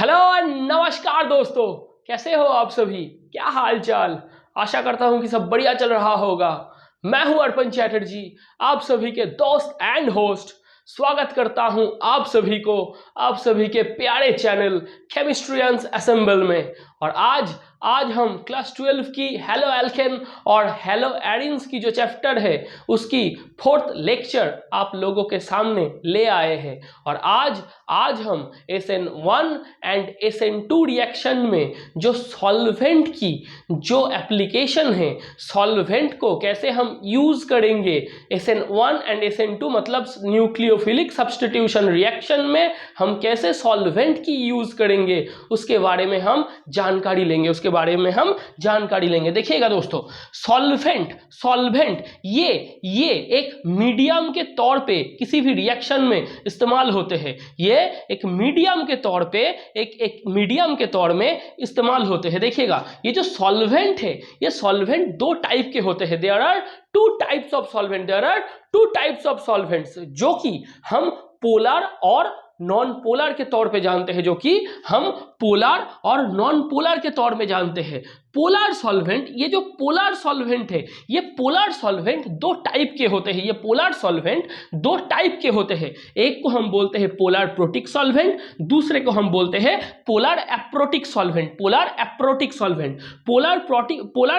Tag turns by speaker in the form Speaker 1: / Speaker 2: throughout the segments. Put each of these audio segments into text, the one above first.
Speaker 1: Hello नमस्कार दोस्तों, कैसे हो आप सभी? क्या हाल चाल? आशा करता हूं कि सब बढ़िया चल रहा होगा। मैं हूं अर्पण चैटर्जी, आप सभी के दोस्त एंड होस्ट। स्वागत करता हूं आप सभी को आप सभी के प्यारे चैनल केमिस्ट्रियंस असेंबल में। और आज हम क्लास 12 की हेलो एल्केन और हेलो एरिन्स की जो चैप्टर है उसकी फोर्थ लेक्चर आप लोगों के सामने ले आए हैं। और आज हम SN1 एंड SN2 रिएक्शन में जो सॉल्वेंट की जो एप्लीकेशन है, सॉल्वेंट को कैसे हम यूज करेंगे SN1 एंड SN2 मतलब न्यूक्लियोफिलिक सब्स्टिट्यूशन रिएक्शन में हम कैसे सॉल्वेंट की यूज करेंगे उसके बारे में हम जानकारी लेंगे। देखिएगा दोस्तों, सॉल्वेंट ये एक मीडियम के तौर पे किसी भी रिएक्शन में इस्तेमाल होते हैं। ये एक मीडियम के तौर पे एक मीडियम के तौर में इस्तेमाल होते हैं। देखिएगा, ये जो सॉल्वेंट है, ये सॉल्वेंट दो टाइप के होते हैं। There are two types of solvents जो कि हम पोलर और नॉन पोलर के तौर पे जानते हैं, पोलर सॉल्वेंट, ये जो पोलर सॉल्वेंट है, ये पोलर सॉल्वेंट दो टाइप के होते हैं। एक को हम बोलते हैं पोलर प्रोटिक सॉल्वेंट, दूसरे को हम बोलते हैं polar aprotic solvent. Polar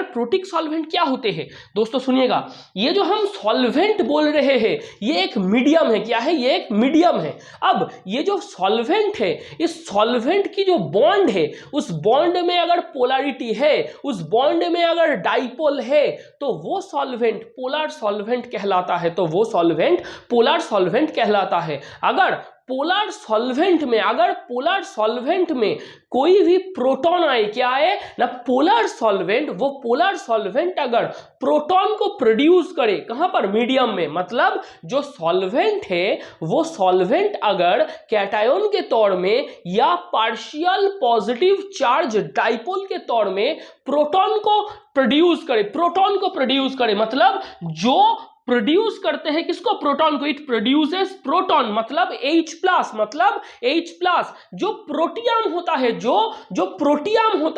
Speaker 1: protic solvent क्या होते हैं दोस्तों? सुनिएगा, ये जो हम सॉल्वेंट बोल रहे हैं ये एक मीडियम है। क्या है? ये एक मीडियम है। अब ये जो सॉल्वेंट है, इस सॉल्वेंट की जो बॉन्ड है, उस बॉन्ड में अगर पोलैरिटी है, उस बॉन्ड में अगर डाइपोल है, तो वो सॉल्वेंट पोलर सॉल्वेंट कहलाता है। अगर पोलर सॉल्वेंट में कोई भी प्रोटॉन आए, क्या आए ना, पोलर सॉल्वेंट अगर प्रोटॉन को प्रोड्यूस करे, कहां पर? मीडियम में। मतलब जो सॉल्वेंट है वो सॉल्वेंट अगर कैटायन के तौर में या पार्शियल पॉजिटिव चार्ज डाइपोल के तौर में प्रोटॉन को प्रोड्यूस करे, मतलब जो प्रोड्यूस करते हैं किसको? प्रोटॉन को। इट प्रोड्यूसेस प्रोटॉन मतलब H+। जो प्रोटियम होता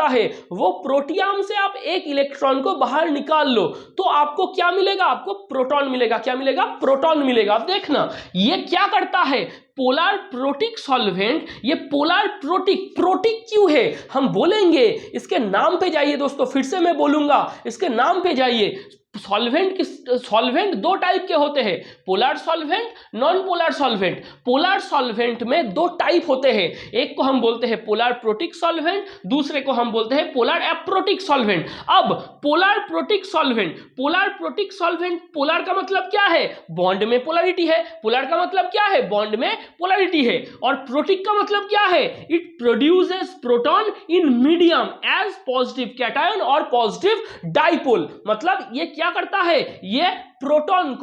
Speaker 1: है वो प्रोटियम से आप एक इलेक्ट्रॉन को बाहर निकाल लो तो आपको क्या मिलेगा? आपको प्रोटॉन मिलेगा। क्या मिलेगा? प्रोटॉन मिलेगा। अब देखना ये क्या करता है, पोलर प्रोटिक सॉल्वेंट। ये पोलर प्रोटिक क्यों है हम बोलेंगे, इसके नाम पे जाइए दोस्तों, फिर से मैं बोलूंगा, इसके नाम पे जाइए। सॉल्वेंट दो टाइप के होते हैं, polar solvent, non polar solvent. Polar solvent में दो टाइप होते हैं, एक को हम बोलते हैं पोलर प्रोटिक सॉल्वेंट, दूसरे को हम बोलते हैं पोलर एप्रोटिक सॉल्वेंट। अब पोलर प्रोटिक सॉल्वेंट, पोलर का मतलब क्या है? बॉन्ड में पोलैरिटी है। पोलर का मतलब क्या है? बॉन्ड में पोलैरिटी है। और प्रोटिक का मतलब क्या है? It produces proton in medium as positive cation और पॉजिटिव डाइपोल। मतलब ये क्या करता है? ये प्रोटॉन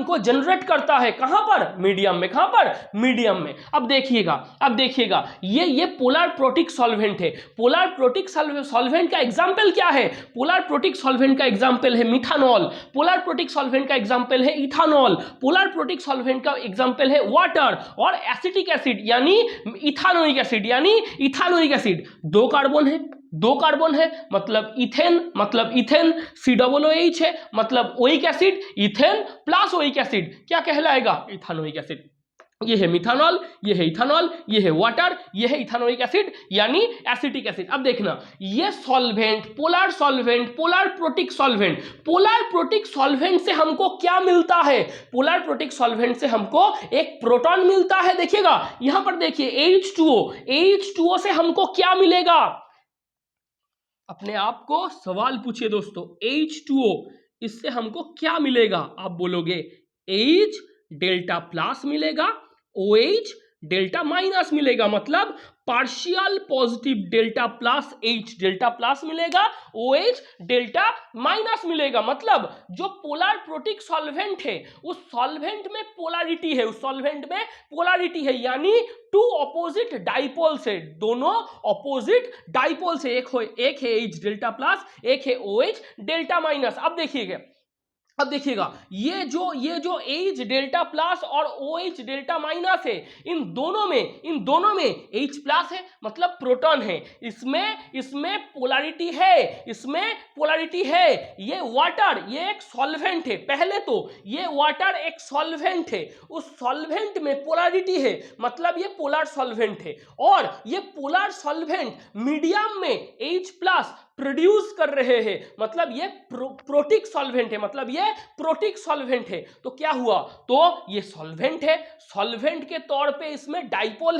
Speaker 1: को जनरेट करता है। कहां पर? मीडियम में। कहां पर? मीडियम में। अब देखिएगा ये पोलर प्रोटिक सॉल्वेंट है। पोलर प्रोटिक सॉल्वेंट का एग्जांपल क्या है? पोलर प्रोटिक सॉल्वेंट का एग्जांपल है मिथानॉल, पोलर प्रोटिक सॉल्वेंट का एग्जांपल है इथानॉल, पोलर प्रोटिक सॉल्वेंट का एग्जांपल है वाटर और एसिटिक एसिड यानी इथानोइक एसिड। दो कार्बन है मतलब इथेन, COOH है मतलब oic acid. Ethane plus oic acid क्या कहलाएगा? Ethanoic acid. ये है मिथानॉल, ये है इथानॉल, ये है वाटर, ये है इथानोइक एसिड यानी एसिटिक एसिड। अब देखना ये सॉल्वेंट, पोलर प्रोटिक सॉल्वेंट से हमको क्या मिलता है? पोलर प्रोटिक सॉल्वेंट से हमको एक प्रोटॉन मिलता है। देखिएगा यहां पर देखिए H2O से हमको क्या मिलेगा? अपने आप को सवाल पूछिए दोस्तों, H2O इससे हमको क्या मिलेगा? आप बोलोगे H डेल्टा प्लस मिलेगा, OH डेल्टा माइनस मिलेगा, मतलब partial positive delta plus H delta plus मिलेगा, OH डेल्टा माइनस मिलेगा। मतलब जो पोलर प्रोटिक सॉल्वेंट है उस सॉल्वेंट में पोलैरिटी है यानी टू ऑपोजिट डाइपोल से, दोनों ऑपोजिट डाइपोल से, एक है H डेल्टा प्लस, एक है OH डेल्टा माइनस। अब देखिएगा अब देखिएगा ये जो H डेल्टा प्लस और OH डेल्टा माइनस है, इन दोनों में H प्लस है मतलब प्रोटॉन है, इसमें पोलैरिटी है, ये वाटर ये एक सॉल्वेंट है। पहले तो ये वाटर एक सॉल्वेंट है, उस सॉल्वेंट में पोलैरिटी है मतलब ये पोलर सॉल्वेंट है, और ये पोलर सॉल्वेंट मीडियम में H प्लस प्रोड्यूस कर रहे हैं मतलब ये प्रोटिक सॉल्वेंट है, मतलब ये प्रोटिक सॉल्वेंट है। तो क्या हुआ, तो ये सॉल्वेंट है, सॉल्वेंट के तौर पे इसमें डाइपोल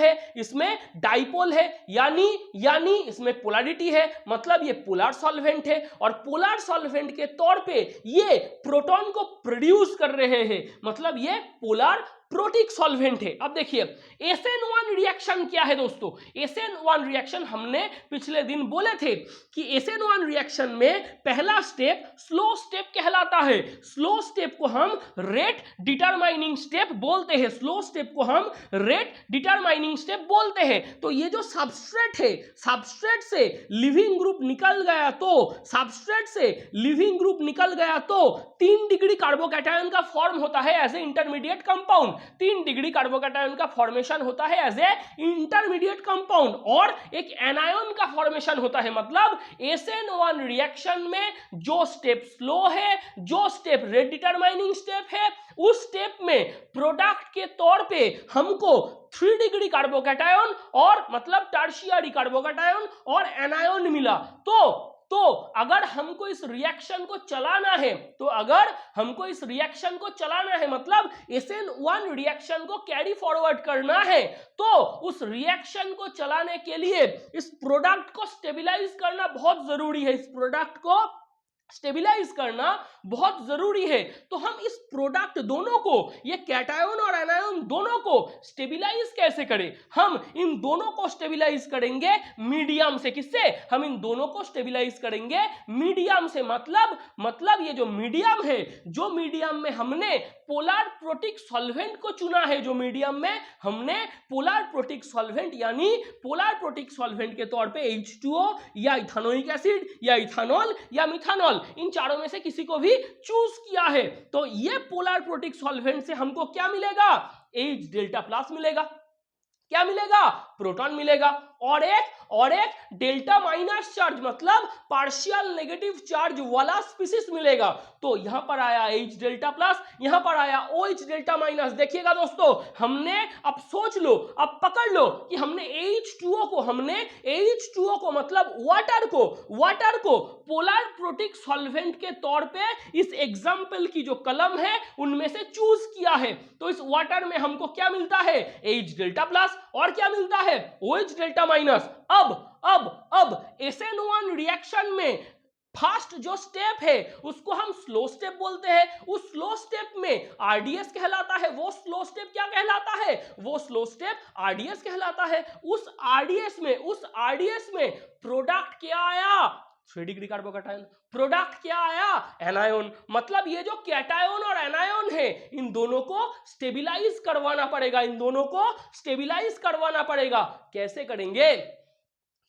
Speaker 1: है, यानी इसमें पोलैरिटी है मतलब ये पोलर सॉल्वेंट है, और पोलर सॉल्वेंट के तौर पे ये प्रोटॉन को प्रोड्यूस कर रहे हैं मतलब ये पोलर प्रोटिक सॉल्वेंट है। अब देखिए SN1 रिएक्शन क्या है दोस्तों, SN1 रिएक्शन हमने पिछले दिन बोले थे कि SN1 रिएक्शन में पहला स्टेप स्लो स्टेप कहलाता है। स्लो स्टेप को हम रेट डिटरमाइनिंग स्टेप बोलते हैं, स्लो स्टेप को हम रेट डिटरमाइनिंग स्टेप बोलते हैं। तो ये जो सबस्ट्रेट है, सबस्ट्रेट से लिविंग ग्रुप निकल गया तो 3 डिग्री कार्बोकैटायन का फॉर्म होता है as a intermediate compound, 3 degree carbocation का फॉर्मेशन होता है एज ए इंटरमीडिएट कंपाउंड, और एक एनायन का फॉर्मेशन होता है। मतलब SN1 रिएक्शन में जो स्टेप स्लो है, जो स्टेप रेट डिटरमाइनिंग स्टेप है, उस स्टेप में प्रोडक्ट के तौर पे हमको 3 डिग्री कार्बोकैटायन और मतलब टर्शियरी कार्बोकैटायन और एनायन मिला। तो अगर हमको इस रिएक्शन को चलाना है, मतलब SN1 रिएक्शन को कैरी फॉरवर्ड करना है, तो उस रिएक्शन को चलाने के लिए इस प्रोडक्ट को स्टेबलाइज करना बहुत जरूरी है, स्टेबलाइज करना बहुत जरूरी है। तो हम इस प्रोडक्ट दोनों को, ये कैटायन और एनायन दोनों को स्टेबलाइज कैसे करें, हम इन दोनों को स्टेबलाइज करेंगे मीडियम से। किससे, हम इन दोनों को स्टेबलाइज करेंगे मीडियम से। मतलब ये जो मीडियम में हमने पोलर प्रोटिक सॉल्वेंट को चुना है, यानी पोलर प्रोटिक सॉल्वेंट के तौर पे H2O या इथानोइक एसिड या इथानॉल या मिथानॉल, इन चारों में से किसी को भी चूज किया है। तो ये पोलर प्रोटिक सॉल्वेंट से हमको क्या मिलेगा, H डेल्टा प्लस मिलेगा। क्या मिलेगा, प्रोटॉन मिलेगा, और एक डेल्टा माइनस चार्ज मतलब पार्शियल नेगेटिव चार्ज वाला स्पीसीज मिलेगा। तो यहां पर आया H डेल्टा प्लस, यहां पर आया OH डेल्टा माइनस। देखिएगा दोस्तों, हमने अब सोच लो, अब पकड़ लो कि हमने H2O को मतलब वाटर को पोलर प्रोटिक सॉल्वेंट के तौर पे इस एग्जाम्पल की जो कलम है उनमें से चूज किया है। तो इस वाटर में हमको क्या मिलता है, H डेल्टा प्लस, और क्या मिलता है, OH डेल्टा माइनस। अब SN1 रिएक्शन में फर्स्ट जो स्टेप है उसको हम स्लो स्टेप बोलते हैं। उस स्लो स्टेप में RDS कहलाता है, वो स्लो स्टेप क्या कहलाता है, वो स्लो स्टेप RDS कहलाता है। उस RDS में प्रोडक्ट क्या आया, 3 डिग्री कार्बोकैटायन, प्रोडक्ट क्या आया, एनायन। मतलब ये जो कैटायन और एनायन है, इन दोनों को स्टेबलाइज करवाना पड़ेगा। कैसे करेंगे,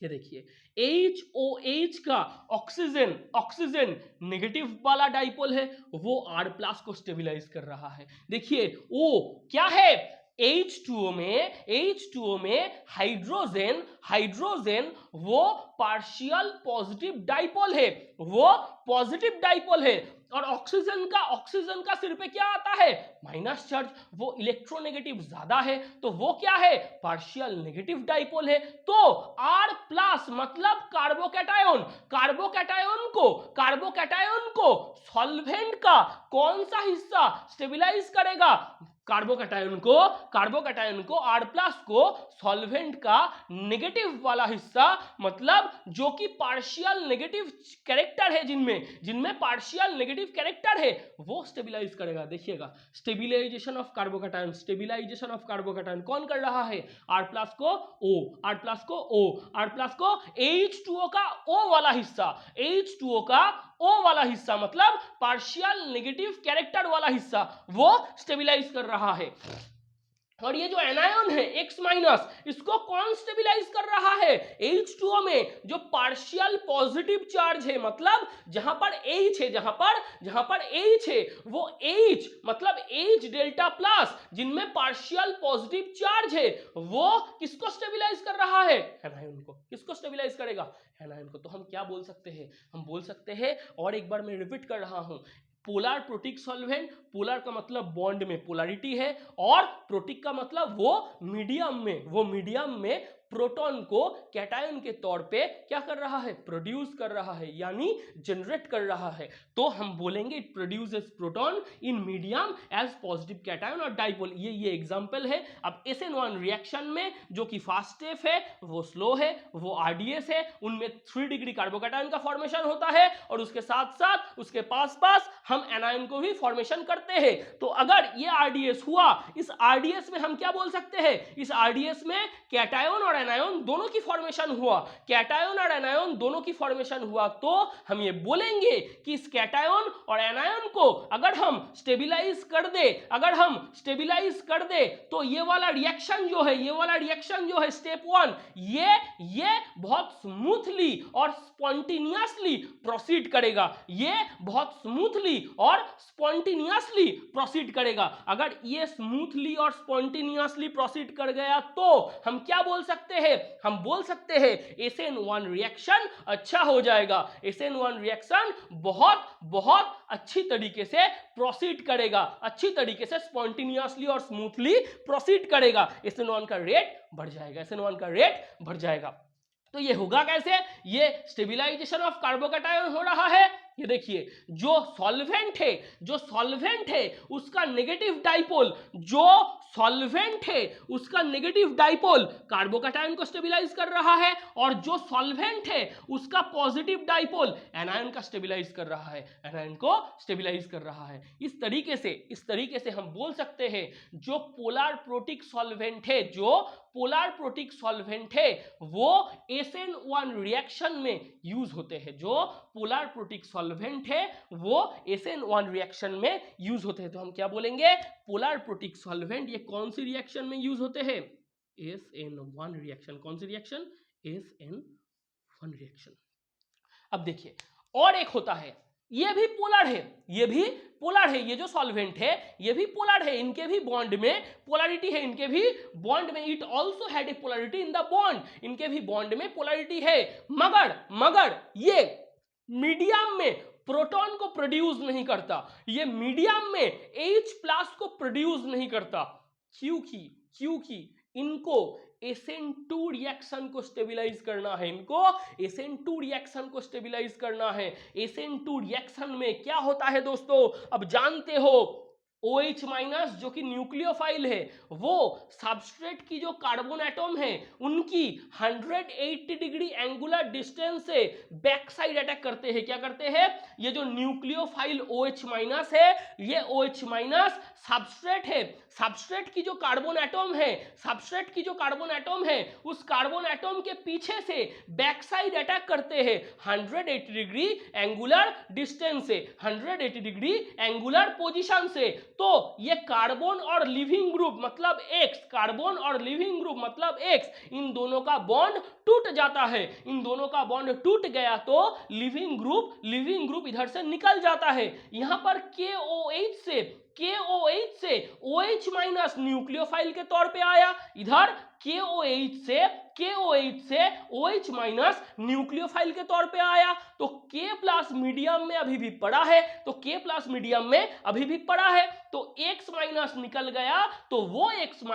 Speaker 1: ये देखिए HOH का ऑक्सीजन नेगेटिव वाला डाइपोल है, वो R+ को स्टेबलाइज कर रहा है। देखिए O क्या है, H2O में हाइड्रोजन वो पार्शियल पॉजिटिव डाइपोल है, और ऑक्सीजन का सिर पे क्या आता है, माइनस चार्ज, वो इलेक्ट्रोनेगेटिव ज्यादा है, तो वो क्या है, पार्शियल नेगेटिव डाइपोल है। तो R+ मतलब कार्बोकैटायन को सॉल्वेंट का कौन सा हिस्सा स्टेबलाइज करेगा, कार्बोकैटायन को R+ को सॉल्वेंट का नेगेटिव वाला हिस्सा, मतलब जो कि पार्शियल नेगेटिव कैरेक्टर है, जिनमें पार्शियल नेगेटिव कैरेक्टर है, वो स्टेबलाइज करेगा। देखिएगा, स्टेबलाइजेशन ऑफ कार्बोकैटायन कौन कर रहा है, R+ को H2O का O वाला हिस्सा, मतलब पार्शियल नेगेटिव कैरेक्टर वाला हिस्सा, वो स्टेबलाइज कर रहा है। और ये जो एनायन है X माइनस, इसको कौन स्टेबिलाईज कर रहा है? H2O में जो पार्शियल पॉजिटिव चार्ज है, मतलब जहां पर H है, जहां पर H है, वो H मतलब H डेल्टा प्लस जिनमें पार्शियल पॉजिटिव चार्ज है, वो किसको स्टेबिलाईज कर रहा है? एनायन को। किसको स्टेबिलाईज करेगा? एनायन को। तो हम क्या बोल सकते हैं? हम बोल सकते हैं, और एक बार मैं रिपीट कर रहा हूं, पोलर प्रोटिक सॉल्वेंट, पोलर का मतलब बॉन्ड में पोलैरिटी है, और प्रोटिक का मतलब वो मीडियम में प्रोटॉन को कैटायन के तौर पे क्या कर रहा है? प्रोड्यूस कर रहा है, यानी जनरेट कर रहा है। तो हम बोलेंगे it produces proton in medium as positive cation और डाइपोल। ये एग्जांपल है। अब SN1 रिएक्शन में जो कि फास्ट स्टेप है, वो स्लो है, वो RDS है, उनमें 3 डिग्री कार्बोकैटायन का फॉर्मेशन होता है, और उसके साथ साथ उसके पास हम एनायन को भी फॉर्मेशन करते हैं। तो अगर ये RDS हुआ, इस RDS में हम क्या बोल सकते हैं? इस RDS में कैटायन और एनायन दोनों की फॉर्मेशन हुआ, कैटायन और एनायन दोनों की फॉर्मेशन हुआ, तो हम ये बोलेंगे कि इस कैटायन और एनायन को अगर हम स्टेबिलाईज कर दे, तो ये वाला रिएक्शन जो है स्टेप 1, ये बहुत स्मूथली और स्पॉन्टेनियसली प्रोसीड करेगा। ये बहुत स्मूथली और स्पॉन्टेनियसली प्रोसीड करेगा। अगर ये स्मूथली और स्पॉन्टेनियसली प्रोसीड कर गया, तो हम क्या बोल सकते हैं? हम बोल सकते हैं SN1 रिएक्शन अच्छा हो जाएगा। SN1 रिएक्शन बहुत अच्छी तरीके से प्रोसीड करेगा, अच्छी तरीके से स्पॉन्टेनियसली और स्मूथली प्रोसीड करेगा। SN1 का रेट बढ़ जाएगा। तो ये होगा कैसे? ये स्टेबिलाईजेशन ऑफ कार्बोकैटायन हो रहा है। ये देखिए, जो सॉल्वेंट है उसका नेगेटिव डाइपोल कार्बोकैटायन को स्टेबिलाईज कर रहा है, और जो सॉल्वेंट है उसका पॉजिटिव डाइपोल एनायन का स्टेबिलाईज कर रहा है, इस तरीके से हम बोल सकते हैं जो पोलर प्रोटिक सॉल्वेंट है वो SN1 रिएक्शन में यूज होते हैं। जो पोलर प्रोटिक सॉल्वेंट है वो SN1 रिएक्शन में यूज होते हैं। तो हम क्या बोलेंगे? पोलर प्रोटिक सॉल्वेंट ये कौन सी रिएक्शन में यूज होते हैं? SN1 reaction. कौन सी रिएक्शन? SN1 reaction. अब देखिए, और एक होता है, ये भी पोलर है, ये जो सॉल्वेंट है ये भी पोलर है, इनके भी बॉन्ड में पोलैरिटी है, it also had a polarity in the bond, इनके भी बॉन्ड में पोलैरिटी है, मगर ये मीडियम में प्रोटॉन को प्रोड्यूस नहीं करता, ये मीडियम में H+ को प्रोड्यूस नहीं करता। क्योंकि इनको SN2 रिएक्शन को स्टेबिलाईज करना है। SN2 रिएक्शन में क्या होता है दोस्तों? अब जानते हो, OH- जो कि न्यूक्लियोफाइल है, वो सबस्ट्रेट की जो कार्बन एटम है उनकी 180 डिग्री एंगुलर डिस्टेंस से बैक साइड अटैक करते हैं। क्या करते हैं? ये जो न्यूक्लियोफाइल OH- है, ये OH- सबस्ट्रेट की जो कार्बन एटम है, उस कार्बन एटम के पीछे से बैक साइड अटैक करते हैं 180 डिग्री एंगुलर डिस्टेंस से, 180 डिग्री एंगुलर पोजीशन से। तो ये कार्बन और लिविंग ग्रुप मतलब X, इन दोनों का बॉन्ड टूट जाता है। इन दोनों का बॉन्ड टूट गया तो लिविंग ग्रुप इधर से निकल जाता है। यहां पर KOH से OH- न्यूक्लियोफाइल के तौर पे आया, इधर KOH से OH- न्यूक्लियोफाइल के तौर पे आया। तो K+ मीडियम में अभी भी पड़ा है, तो X- निकल गया, तो वो X-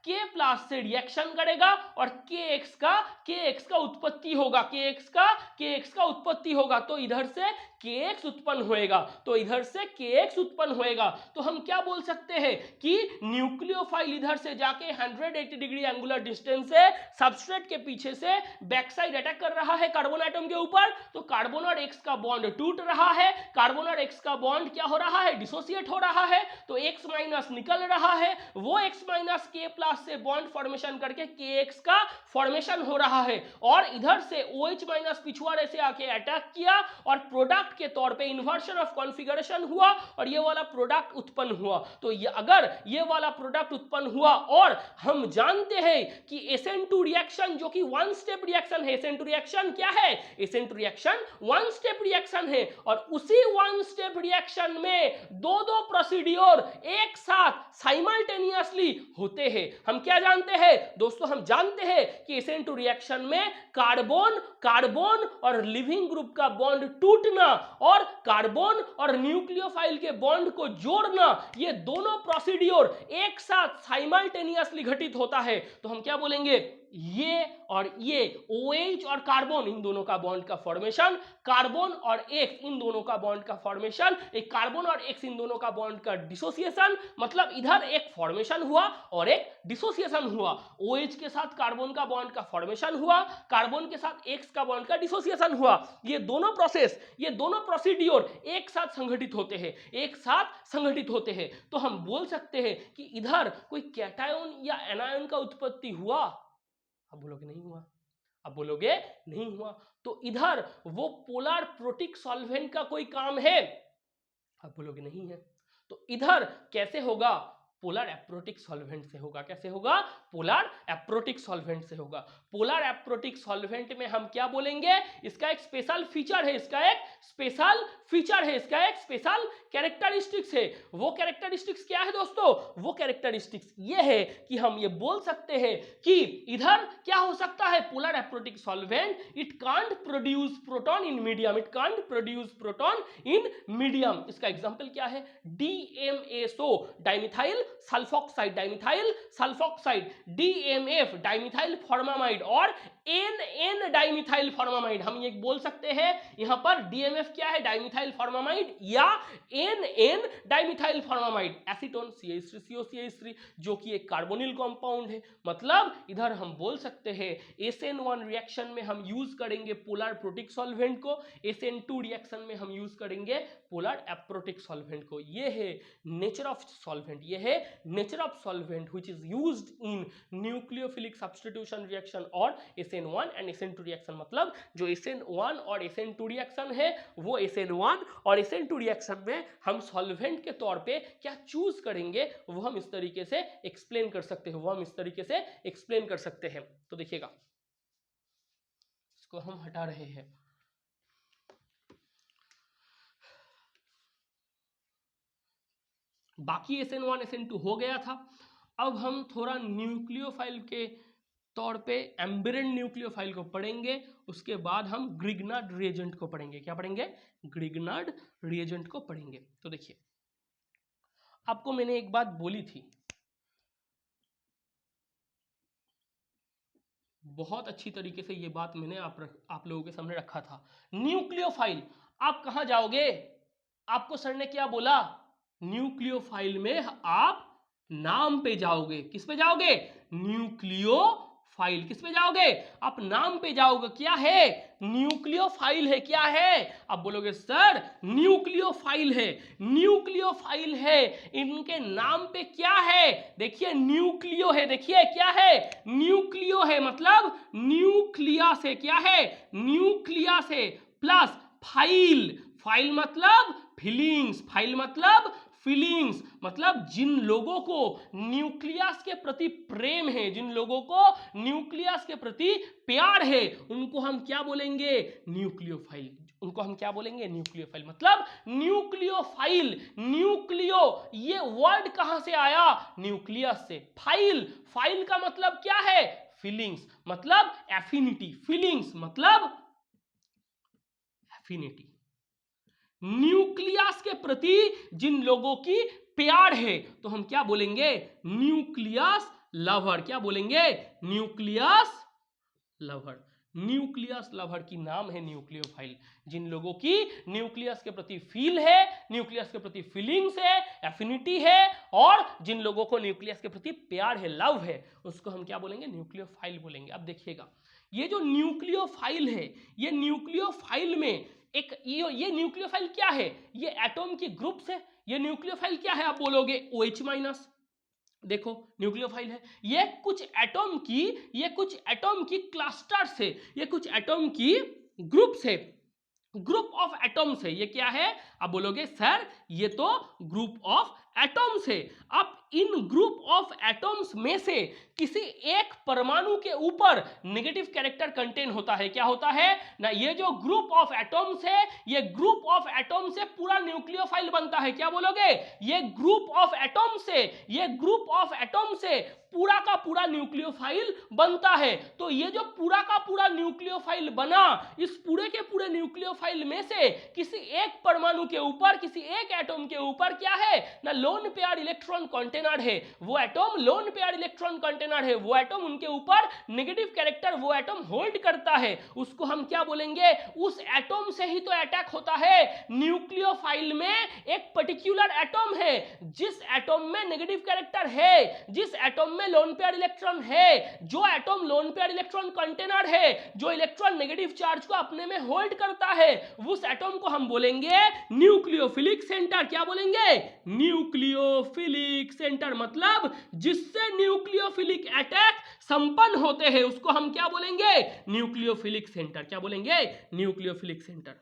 Speaker 1: K+ से रिएक्शन करेगा और KX का उत्पत्ति होगा, तो इधर से KX उत्पन्न होएगा। तो हम क्या बोल सकते हैं कि न्यूक्लियोफाइल इधर से जाके 180 डिग्री एंगुलर डिस्टेंस से सबस्ट्रेट के पीछे से बैक साइड अटैक कर रहा है कार्बन एटम के ऊपर। तो कार्बन और X का बॉन्ड टूट रहा है, कार्बन और X का बॉन्ड क्या हो रहा है? डिसोसिएट हो रहा है। तो X- निकल रहा है, वो X- K+ पास से बॉन्ड फॉर्मेशन करके KX का फॉर्मेशन हो रहा है और इधर से OH माइनस पिछवाड़े से आके अटैक किया और प्रोडक्ट के तौर पे इन्वर्शन ऑफ कॉन्फ़िगरेशन हुआ और ये वाला प्रोडक्ट उत्पन्न हुआ। तो ये अगर ये वाला प्रोडक्ट उत्पन्न हुआ और हम जानते हैं कि SN2 रिएक्शन जो कि वन स्टेप रिएक्शन है, SN2 रिएक्शन क्या है, SN2 reaction one step reaction है और उसी वन स्टेप रिएक्शन में दो प्रोसीड्योर एक साथ साइमल्टेनियसली होते हैं। हम क्या जानते हैं दोस्तों, हम जानते हैं कि SN2 रिएक्शन में कार्बन और लिविंग ग्रुप का बॉन्ड टूटना और कार्बन और न्यूक्लियोफाइल के बॉन्ड को जोड़ना, ये दोनों प्रोसीड्योर एक साथ साइमल्टेनियसली घटित होता है। तो हम क्या बोलेंगे, ये और ये OH और कार्बन इन दोनों का बॉन्ड का फॉर्मेशन, कार्बन और X इन दोनों का बॉन्ड का फॉर्मेशन, एक कार्बन और X इन दोनों का बॉन्ड का डिसोसिएशन, मतलब इधर एक फॉर्मेशन हुआ और एक डिसोसिएशन हुआ। OH के साथ कार्बन का बॉन्ड का फॉर्मेशन हुआ, कार्बन के साथ X का बॉन्ड का डिसोसिएशन हुआ। ये दोनों प्रोसेस, ये दोनों प्रोसीड्योर एक साथ संगठित होते हैं, एक साथ संगठित होते हैं। तो हम बोल सकते हैं कि इधर कोई कैटायन या एनायन का उत्पत्ति हुआ। अब बोलोगे नहीं हुआ, अब बोलोगे नहीं हुआ। तो इधर वो पोलर प्रोटिक सॉल्वेंट का कोई काम है, अब बोलोगे नहीं है। तो इधर कैसे होगा, पोलर एप्रोटिक सॉल्वेंट से होगा। कैसे होगा, पोलर एप्रोटिक सॉल्वेंट से होगा। पोलर एप्रोटिक सॉल्वेंट में हम क्या बोलेंगे, इसका एक स्पेशल फीचर है, इसका एक स्पेशल फीचर है, इसका एक स्पेशल कैरेक्टरिस्टिक्स है। वो कैरेक्टरिस्टिक्स क्या है दोस्तों, वो कैरेक्टरिस्टिक्स ये है कि हम ये बोल सकते हैं कि इधर क्या हो सकता है, polar aprotic solvent it can't produce proton in medium, it can't produce proton in medium. इसका एग्जांपल क्या है, DMSO dimethyl sulphoxide, dimethyl sulphoxide, DMF dimethyl formamide और NN डाइमिथाइल फॉर्मामाइड। हम ये बोल सकते हैं यहां पर DMF क्या है, डाइमिथाइल फॉर्मामाइड या NN dimethyl formamide. Acetone CH3COCH3 जो कि एक कार्बोनिल कंपाउंड है। मतलब इधर हम बोल सकते हैं SN1 रिएक्शन में हम यूज करेंगे पोलर प्रोटिक सॉल्वेंट को, SN2 रिएक्शन में हम यूज करेंगे पोलर एप्रोटिक सॉल्वेंट को। ये है नेचर ऑफ सॉल्वेंट, ये है nature of solvent which is used in nucleophilic substitution reaction और SN1 एंड SN2 रिएक्शन। मतलब जो SN1 और SN2 रिएक्शन है वो SN1 और SN2 रिएक्शन में हम सॉल्वेंट के तौर पे क्या चूज करेंगे वो हम इस तरीके से एक्सप्लेन कर सकते हैं, वो हम इस तरीके से एक्सप्लेन कर सकते हैं। तो देखिएगा, इसको हम हटा रहे हैं। बाकी SN1 SN2 हो गया था। अब हम थोड़ा न्यूक्लियोफाइल के तौर पे एम्बिरेंट न्यूक्लियोफाइल को पढ़ेंगे, उसके बाद हम ग्रिग्नार्ड रिएजेंट को पढ़ेंगे। क्या पढ़ेंगे, ग्रिग्नार्ड रिएजेंट को पढ़ेंगे। तो देखिए, आपको मैंने एक बात बोली थी, बहुत अच्छी तरीके से ये बात मैंने आप लोगों के सामने रखा था। न्यूक्लियोफाइल, आप कहां जाओगे, आपको सर ने क्या बोला, न्यूक्लियोफाइल में आप नाम पे जाओगे। किस पे जाओगे, न्यूक्लियोफाइल। किस पे जाओगे, आप नाम पे जाओगे। क्या है, न्यूक्लियोफाइल है। क्या है, आप बोलोगे सर न्यूक्लियोफाइल है, न्यूक्लियोफाइल है। इनके नाम पे क्या है, देखिए न्यूक्लियो है, देखिए क्या है, न्यूक्लियो है, मतलब न्यूक्लिया से, क्या है, न्यूक्लिया से प्लस फाइल, फाइल मतलब फीलिंग्स, फाइल मतलब फीलिंग्स, मतलब जिन लोगों को न्यूक्लियस के प्रति प्रेम है, जिन लोगों को न्यूक्लियस के प्रति प्यार है, उनको हम क्या बोलेंगे, न्यूक्लियोफाइल। उनको हम क्या बोलेंगे, न्यूक्लियोफाइल। मतलब न्यूक्लियोफाइल, न्यूक्लियो ये वर्ड कहां से आया, न्यूक्लियस से। फाइल, फाइल का मतलब क्या है, फीलिंग्स, मतलब एफिनिटी, फीलिंग्स मतलब एफिनिटी। न्यूक्लियस के प्रति जिन लोगों की प्यार है तो हम क्या बोलेंगे, न्यूक्लियस लवर। क्या बोलेंगे, न्यूक्लियस लवर। न्यूक्लियस लवर की नाम है न्यूक्लियोफाइल। जिन लोगों की न्यूक्लियस के प्रति फील है, न्यूक्लियस के प्रति फीलिंग्स है, एफिनिटी है, और जिन लोगों को न्यूक्लियस के प्रति प्यार है, लव है, उसको हम क्या बोलेंगे, न्यूक्लियोफाइल बोलेंगे। अब देखिएगा, ये जो न्यूक्लियोफाइल है, ये न्यूक्लियोफाइल में एक ये न्यूक्लियोफाइल क्या है, ये एटॉम के ग्रुप से। ये न्यूक्लियोफाइल क्या है, आप बोलोगे OH माइनस, देखो न्यूक्लियोफाइल है, ये कुछ एटॉम की क्लस्टर से, ये कुछ एटॉम की ग्रुप से, ग्रुप ऑफ एटॉम्स है। ये क्या है? आप बोलोगे सर ये तो ग्रुप ऑफ एटॉम्स है। अब इन ग्रुप ऑफ एटॉम्स में से किसी एक परमाणु के ऊपर नेगेटिव कैरेक्टर कंटेन होता है। क्या होता है ना? ये जो ग्रुप ऑफ एटॉम्स है, ये ग्रुप ऑफ एटॉम से पूरा न्यूक्लियोफाइल बनता है। क्या बोलोगे? ये ग्रुप ऑफ एटॉम से, ये ग्रुप ऑफ एटॉम से पूरा का पूरा न्यूक्लियोफाइल बनता है। तो ये जो पूरा का पूरा न्यूक्लियोफाइल बना, इस पूरे के पूरे न्यूक्लियोफाइल में से किसी एक परमाणु के ऊपर, किसी एक एटॉम के ऊपर क्या है ना? लोन पेयर इलेक्ट्रॉन कंटेनर है। वो atom lone pair electron container है। वो एटॉम उनके ऊपर नेगेटिव कैरेक्टर वो एटॉम होल्ड करता है। उसको हम क्या बोलेंगे? उस एटॉम से ही तो अटैक होता है। न्यूक्लियोफाइल में एक पर्टिकुलर एटॉम है, जिस एटॉम में नेगेटिव कैरेक्टर है, जिस एटॉम में लोन पेयर इलेक्ट्रॉन है, जो atom lone pair electron container है, जो इलेक्ट्रॉन नेगेटिव चार्ज को अपने में होल्ड करता है, उस एटॉम को हम बोलेंगे न्यूक्लियोफिलिक सेंटर। क्या बोलेंगे? Nucleophilic centre. मतलब जिससे न्यूक्लियोफिलिक अटैक संपन्न होते हैं, उसको हम क्या बोलेंगे? Nucleophilic centre. क्या बोलेंगे? Nucleophilic centre.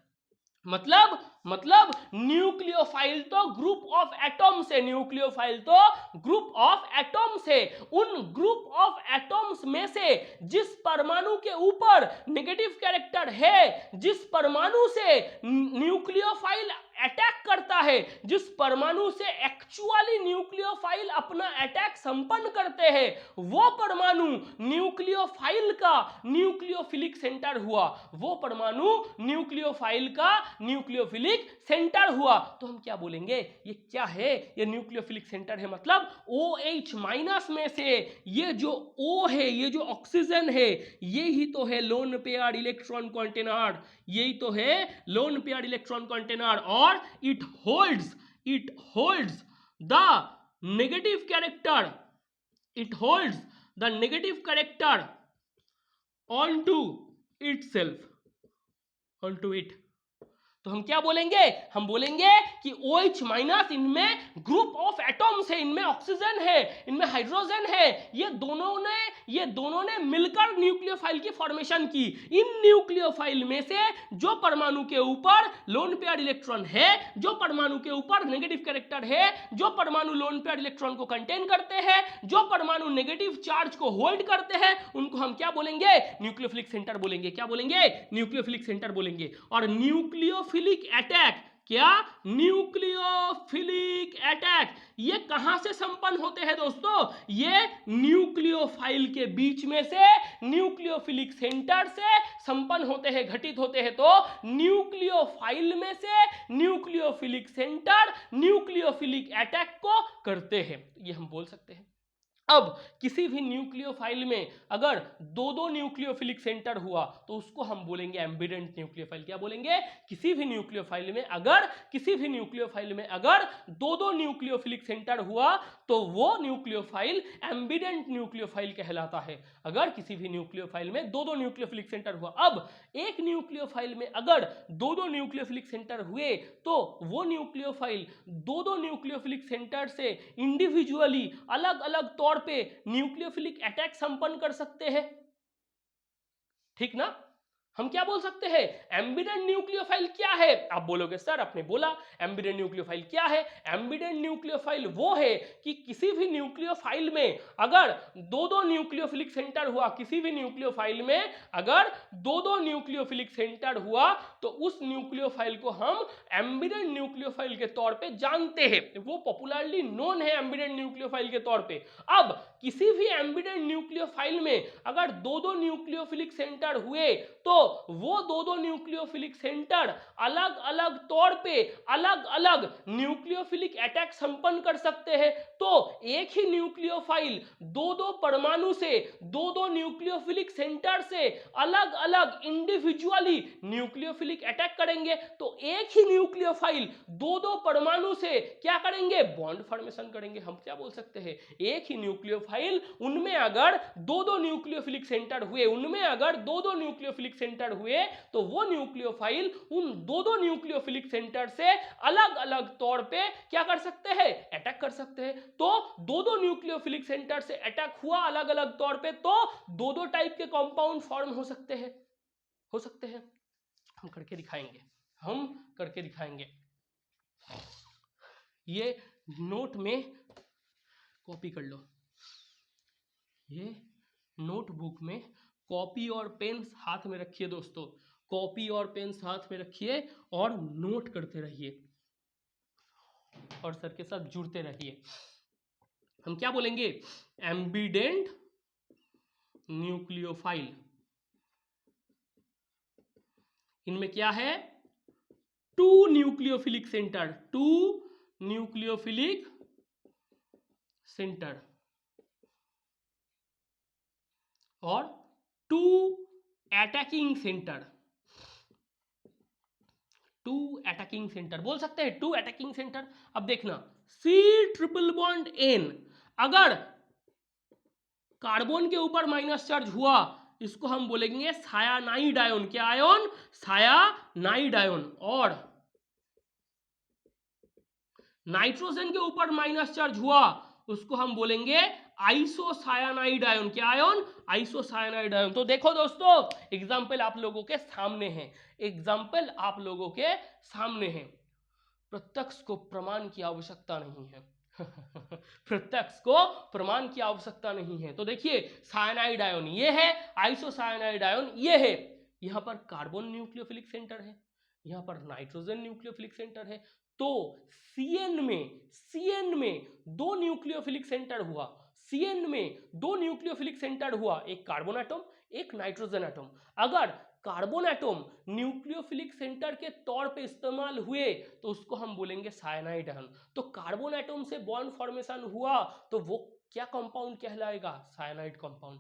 Speaker 1: मतलब न्यूक्लियोफाइल तो ग्रुप ऑफ एटॉम से, न्यूक्लियोफाइल तो ग्रुप ऑफ एटॉम से, उन ग्रुप ऑफ एटॉम्स में से जिस परमाणु के ऊपर नेगेटिव कैरेक्टर है, जिस परमाणु से न्यूक्लियोफाइल अटैक करता है, जिस परमाणु से एक्चुअली न्यूक्लियोफाइल अपना अटैक संपन्न करते हैं, वो परमाणु न्यूक्लियोफाइल का न्यूक्लियोफिलिक सेंटर हुआ। वो परमाणु न्यूक्लियोफाइल का न्यूक्लियोफिलिक सेंटर हुआ। तो हम क्या बोलेंगे? ये क्या है? ये न्यूक्लियोफिलिक सेंटर है। मतलब OH माइनस में से ये जो O है, ये जो ऑक्सीजन है, ये ही तो है लोन पेयर इलेक्ट्रॉन कंटेनर। यही तो है लोन पेयर इलेक्ट्रॉन कंटेनर। और it holds the negative character, it holds the negative character onto itself, onto it। तो हम क्या बोलेंगे? हम बोलेंगे कि OH माइनस इनमें ग्रुप ऑफ एटॉम्स है, इनमें ऑक्सीजन है, इनमें हाइड्रोजन है, ये दोनों ने मिलकर न्यूक्लियोफाइल की फॉर्मेशन की। इन न्यूक्लियोफाइल में से जो परमाणु के ऊपर लोन पेयर इलेक्ट्रॉन है, जो परमाणु के ऊपर नेगेटिव कैरेक्टर है, जो परमाणु लोन पेयर इलेक्ट्रॉन को कंटेन करते हैं, जो परमाणु नेगेटिव चार्ज को होल्ड करते हैं, उनको हम क्या बोलेंगे? न्यूक्लियोफिलिक सेंटर बोलेंगे। क्या बोलेंगे? न्यूक्लियोफिलिक सेंटर बोलेंगे। और न्यूक्लियोफिलिक अटैक, क्या? न्यूक्लियोफिलिक अटैक ये कहां से संपन्न होते हैं दोस्तों? ये न्यूक्लियोफाइल के बीच में से, न्यूक्लियोफिलिक सेंटर से संपन्न होते हैं, घटित होते हैं। तो न्यूक्लियोफाइल में से न्यूक्लियोफिलिक सेंटर न्यूक्लियोफिलिक अटैक को करते हैं, ये हम बोल सकते हैं। अब किसी भी न्यूक्लियोफाइल में अगर दो न्यूक्लियोफिलिक सेंटर हुआ तो उसको हम बोलेंगे एम्बिडेंट न्यूक्लियोफाइल। क्या बोलेंगे? किसी भी न्यूक्लियोफाइल में अगर दो न्यूक्लियोफिलिक सेंटर हुआ तो वो न्यूक्लियोफाइल एम्बिडेंट न्यूक्लियोफाइल कहलाता है। अगर किसी भी न्यूक्लियोफाइल में दो न्यूक्लियोफिलिक सेंटर हुआ। अब एक न्यूक्लियोफाइल में अगर दो न्यूक्लियोफिलिक सेंटर हुए तो वो न्यूक्लियोफाइल दो न्यूक्लियोफिलिक सेंटर से इंडिविजुअली अलग अलग तौर पे न्यूक्लियोफिलिक अटैक संपन्न कर सकते हैं। ठीक ना? हम क्या बोल सकते हैं? एम्बिडेंट न्यूक्लियोफाइल क्या है? आप बोलोगे सर आपने बोला एम्बिडेंट न्यूक्लियोफाइल क्या है? एम्बिडेंट न्यूक्लियोफाइल वो है कि किसी भी न्यूक्लियोफाइल में अगर दो न्यूक्लियोफिलिक सेंटर हुआ, किसी भी न्यूक्लियोफाइल में अगर दो न्यूक्लियोफिलिक सेंटर हुआ तो उस न्यूक्लियोफाइल को हम एम्बिडेंट न्यूक्लियोफाइल के तौर पे जानते हैं। वो पॉपुलरली नोन है एम्बिडेंट न्यूक्लियोफाइल के तौर पे। अब किसी भी एम्बिडेंट न्यूक्लियोफाइल में अगर दो न्यूक्लियोफिलिक सेंटर हुए तो वो दो न्यूक्लियोफिलिक सेंटर अलग अलग तौर पे अलग अलग न्यूक्लियोफिलिक अटैक संपन्न कर सकते हैं। तो एक ही न्यूक्लियोफाइल दो परमाणु से दो न्यूक्लियोफिलिक सेंटर से अलग अलग इंडिविजुअली न्यूक्लियोफिलिक अटैक करेंगे। तो एक ही न्यूक्लियोफाइल दो परमाणु से क्या करेंगे? बॉन्ड फॉर्मेशन करेंगे। हम क्या बोल सकते हैं? एक ही न्यूक्लियोफाइल, उनमें अगर दो न्यूक्लियोफिलिक सेंटर हुए, उनमें अगर दो न्यूक्लियोफिलिक सेंटर सेंटर हुए तो वो न्यूक्लियोफाइल उन दो न्यूक्लियोफिलिक सेंटर से अलग अलग तौर पे क्या कर सकते हैं, अटैक कर सकते हैं। तो दो न्यूक्लियोफिलिक सेंटर से अटैक हुआ अलग अलग तौर पे तो दो टाइप के कंपाउंड फॉर्म हो सकते हैं, हो सकते हैं। हम करके दिखाएंगे, हम करके दिखाएंगे। ये नोट में कॉपी कर लो, ये नोटबुक में कॉपी और पेन हाथ में रखिए दोस्तों, कॉपी और पेन हाथ में रखिए और नोट करते रहिए और सर के साथ जुड़ते रहिए। हम क्या बोलेंगे, एम्बिडेंट न्यूक्लियोफाइल। इनमें क्या है, two nucleophilic centre, two nucleophilic centre और two attacking centre, two attacking centre बोल सकते हैं, टू अटैकिंग सेंटर। अब देखना C ट्रिपल बॉन्ड N, अगर कार्बन के ऊपर माइनस चार्ज हुआ इसको हम बोलेंगे सायानाइड आयन। क्या आयन, सायानाइड आयन। और नाइट्रोजन के ऊपर माइनस चार्ज हुआ उसको हम बोलेंगे आइसोसायानाइड आयन। क्या आयन, आइसोसायानाइड आयन। तो देखो दोस्तों एग्जाम्पल आप लोगों के सामने है, एग्जाम्पल आप लोगों के सामने है। प्रत्यक्ष को प्रमाण की आवश्यकता नहीं है प्रत्यक्ष को प्रमाण की आवश्यकता नहीं है। तो देखिए सायानाइड आयन ये है, आइसोसायानाइड आयन ये है। यहां पर कार्बन न्यूक्लियोफिलिक सेंटर है, यहां पर नाइट्रोजन न्यूक्लियोफिलिक सेंटर है। तो CN में दो न्यूक्लियोफिलिक सेंटर हुआ, CN में दो न्यूक्लियोफिलिक सेंटर हुआ, एक कार्बन एटम एक नाइट्रोजन एटम। अगर कार्बन एटम न्यूक्लियोफिलिक सेंटर के तौर पे इस्तेमाल हुए तो उसको हम बोलेंगे साइनाइड आयन। तो कार्बन एटम से बॉन्ड फॉर्मेशन हुआ तो वो क्या कंपाउंड कहलाएगा, साइनाइड कंपाउंड।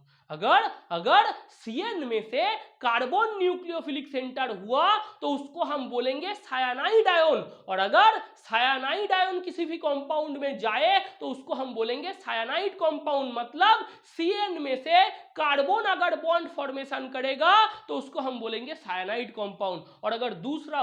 Speaker 1: अगर CN में से कार्बन न्यूक्लियोफिलिक सेंटर हुआ तो उसको हम बोलेंगे साइनाइड आयन, और अगर साइनाइड आयन किसी भी कंपाउंड में जाए तो उसको हम बोलेंगे साइनाइड कंपाउंड। मतलब CN में से कार्बन अगर बॉन्ड फॉर्मेशन करेगा तो उसको हम बोलेंगे साइनाइड कंपाउंड। और अगर दूसरा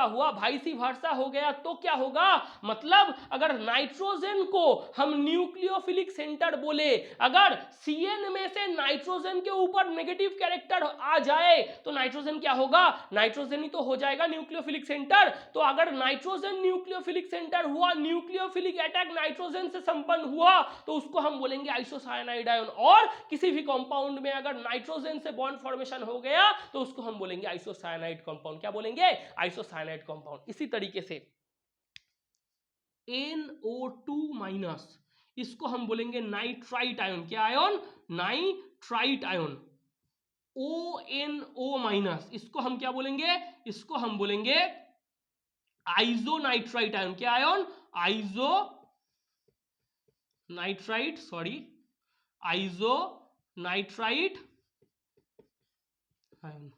Speaker 1: हुआ वाइस वर्सा हो गया तो क्या होगा, मतलब अगर नाइट्रोजन को हम न्यूक्लियोफिलिक सेंटर बोले, अगर CN में से नाइट्रोजन के ऊपर नेगेटिव कैरेक्टर आ जाए तो नाइट्रोजन क्या होगा, नाइट्रोजन ही तो हो जाएगा न्यूक्लियोफिलिक सेंटर। तो अगर नाइट्रोजन न्यूक्लियोफिलिक सेंटर हुआ, न्यूक्लियोफिलिक अटैक नाइट्रोजन से संपन्न हुआ तो उसको हम बोलेंगे आइसोसायानाइड आयन। और किसी भी कंपाउंड में अगर नाइट्रोजन से बॉन्ड फॉर्मेशन हो गया तो उसको हम बोलेंगे आइसोसायानाइड कंपाउंड। क्या बोलेंगे, आइसोसायानाइड कंपाउंड। इसी तरीके से NO2 माइनस, इसको हम बोलेंगे नाइट्राइट आयन। क्या ion, nitrite ion. ONO minus, इसको हम क्या बोलेंगे, इसको हम बोलेंगे आइसोनाइट्राइट आयन। क्या आयन, आइसोनाइट्राइट आयन।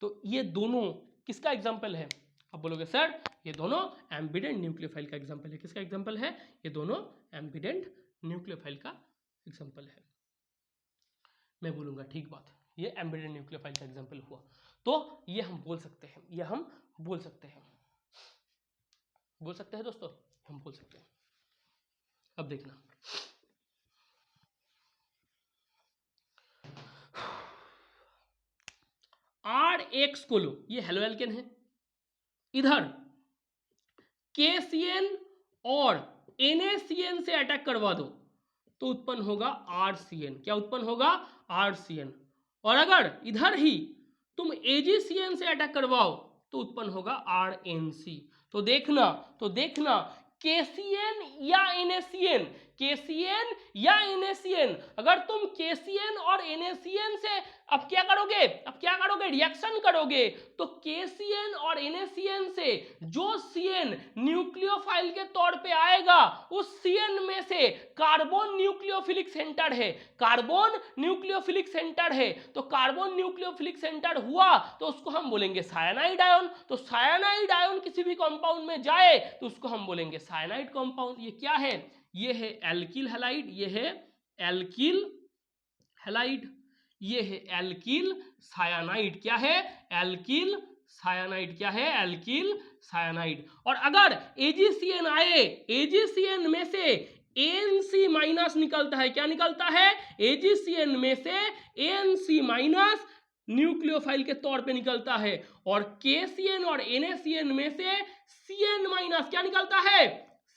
Speaker 1: तो ये दोनों किसका एग्जाम्पल है, अब बोलोगे सर ये दोनों एम्बिडेंट न्यूक्लियोफाइल का एग्जाम्पल है। किसका एग्जाम्पल है, ये दोनों एम्बिडेंट न्यूक्लियोफाइल का एग्जाम्पल है। मैं बोलूंगा ठीक बात, ये एम्बिडेंट न्यूक्लियोफाइल का एग्जाम्पल हुआ। तो ये हम बोल सकते हैं, ये हम बोल सकते हैं, बोल सकते हैं दोस्तों, हम बोल सकते हैं। अब देखना RH को लो, ये हेलो एल्केन है, इधर KCN और NaCN से अटैक करवा दो तो उत्पन्न होगा RCN। क्या उत्पन्न होगा, RCN। और अगर इधर ही तुम AgCN से अटैक करवाओ तो उत्पन्न होगा RNC। तो देखना KCN या NaCN, KCN या NaCN, अगर तुम KCN और NaCN से अब क्या करोगे, रिएक्शन करोगे तो KCN और NaCN से जो CN न्यूक्लियोफाइल के तौर पे आएगा उस CN में से कार्बन न्यूक्लियोफिलिक सेंटर है, कार्बन न्यूक्लियोफिलिक सेंटर है। तो कार्बन न्यूक्लियोफिलिक सेंटर हुआ तो उसको हम बोलेंगे सायानाइड आयन। तो सायानाइड आयन किसी भी कंपाउंड में जाए तो उसको हम बोलेंगे सायानाइड कंपाउंड। ये क्या है, ये है एल्किल हैलाइड, ये है एल्किल हैलाइड, ये है एल्किल सायानाइड। क्या है? एल्किल सायानाइड। क्या है? एल्किल सायानाइड। और अगर AgCN आए, AgCN में से ANC माइनस निकलता है। क्या निकलता है? AgCN में से ANC माइनस न्यूक्लियोफाइल के तौर पे निकलता है, और KCN और NaCN में से CN माइनस क्या निकलता है?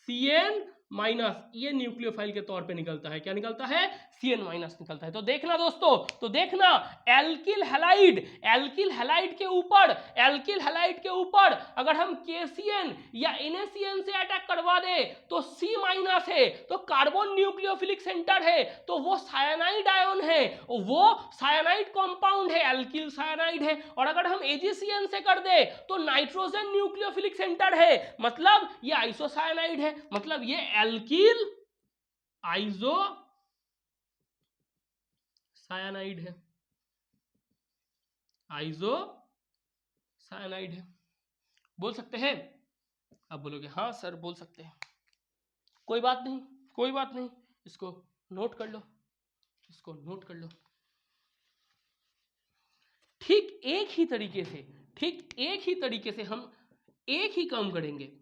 Speaker 1: CN माइनस, ये न्यूक्लियोफाइल के तौर पे निकलता है। क्या निकलता है? CN माइनस निकलता है। तो देखना दोस्तों, तो देखना एल्किल हैलाइड, एल्किल हैलाइड के ऊपर, एल्किल हैलाइड के ऊपर अगर हम KCN या NaCN से अटैक करवा दे तो C माइनस है, तो कार्बन न्यूक्लियोफिलिक सेंटर है, तो वो सायानाइड आयन है, वो सायानाइड कंपाउंड है, एल्किल सायानाइड है। और अगर हम AgCN से कर दे तो नाइट्रोजन न्यूक्लियोफिलिक सेंटर है, मतलब ये आइसोसायानाइड है, मतलब ये एल्किल आइसो सायानाइड है, आइसो सायानाइड है। बोल सकते हैं? अब बोलोगे हाँ सर बोल सकते हैं, कोई बात नहीं, कोई बात नहीं, इसको नोट कर लो, इसको नोट कर लो। ठीक एक ही तरीके से, ठीक एक ही तरीके से हम एक ही काम करेंगे।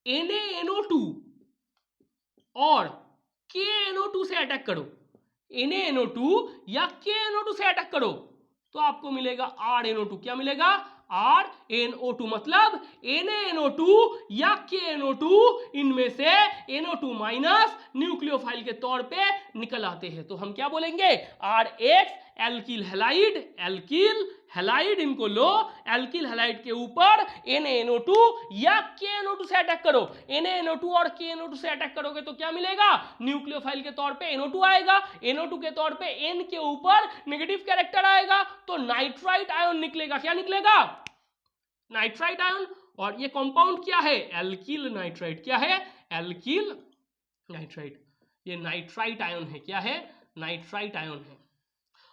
Speaker 1: NaNO2 और KNO2 से अटैक करो, NaNO2 या KNO2 से अटैक करो तो आपको मिलेगा RNO2। क्या मिलेगा? RNO2, मतलब NaNO2 या KNO2 इनमें से NO2 माइनस न्यूक्लियोफाइल के तौर पे निकल आते हैं। तो हम क्या बोलेंगे? RH alkyl halide, alkyl halide इनको लो, एल्किल हैलाइड के ऊपर NaNO2 या KNO2 से अटैक करो। NaNO2 और KNO2 से अटैक करोगे तो क्या मिलेगा? न्यूक्लियोफाइल के तौर पे NO2 आएगा, NO2 के तौर पे N के ऊपर नेगेटिव कैरेक्टर आएगा, तो नाइट्राइट आयन निकलेगा। क्या निकलेगा? Nitrite ion. और ये कंपाउंड क्या है? Alkyl nitrite. क्या है? Alkyl nitrite. ये नाइट्राइट आयन है। क्या है? नाइट्राइट आयन है।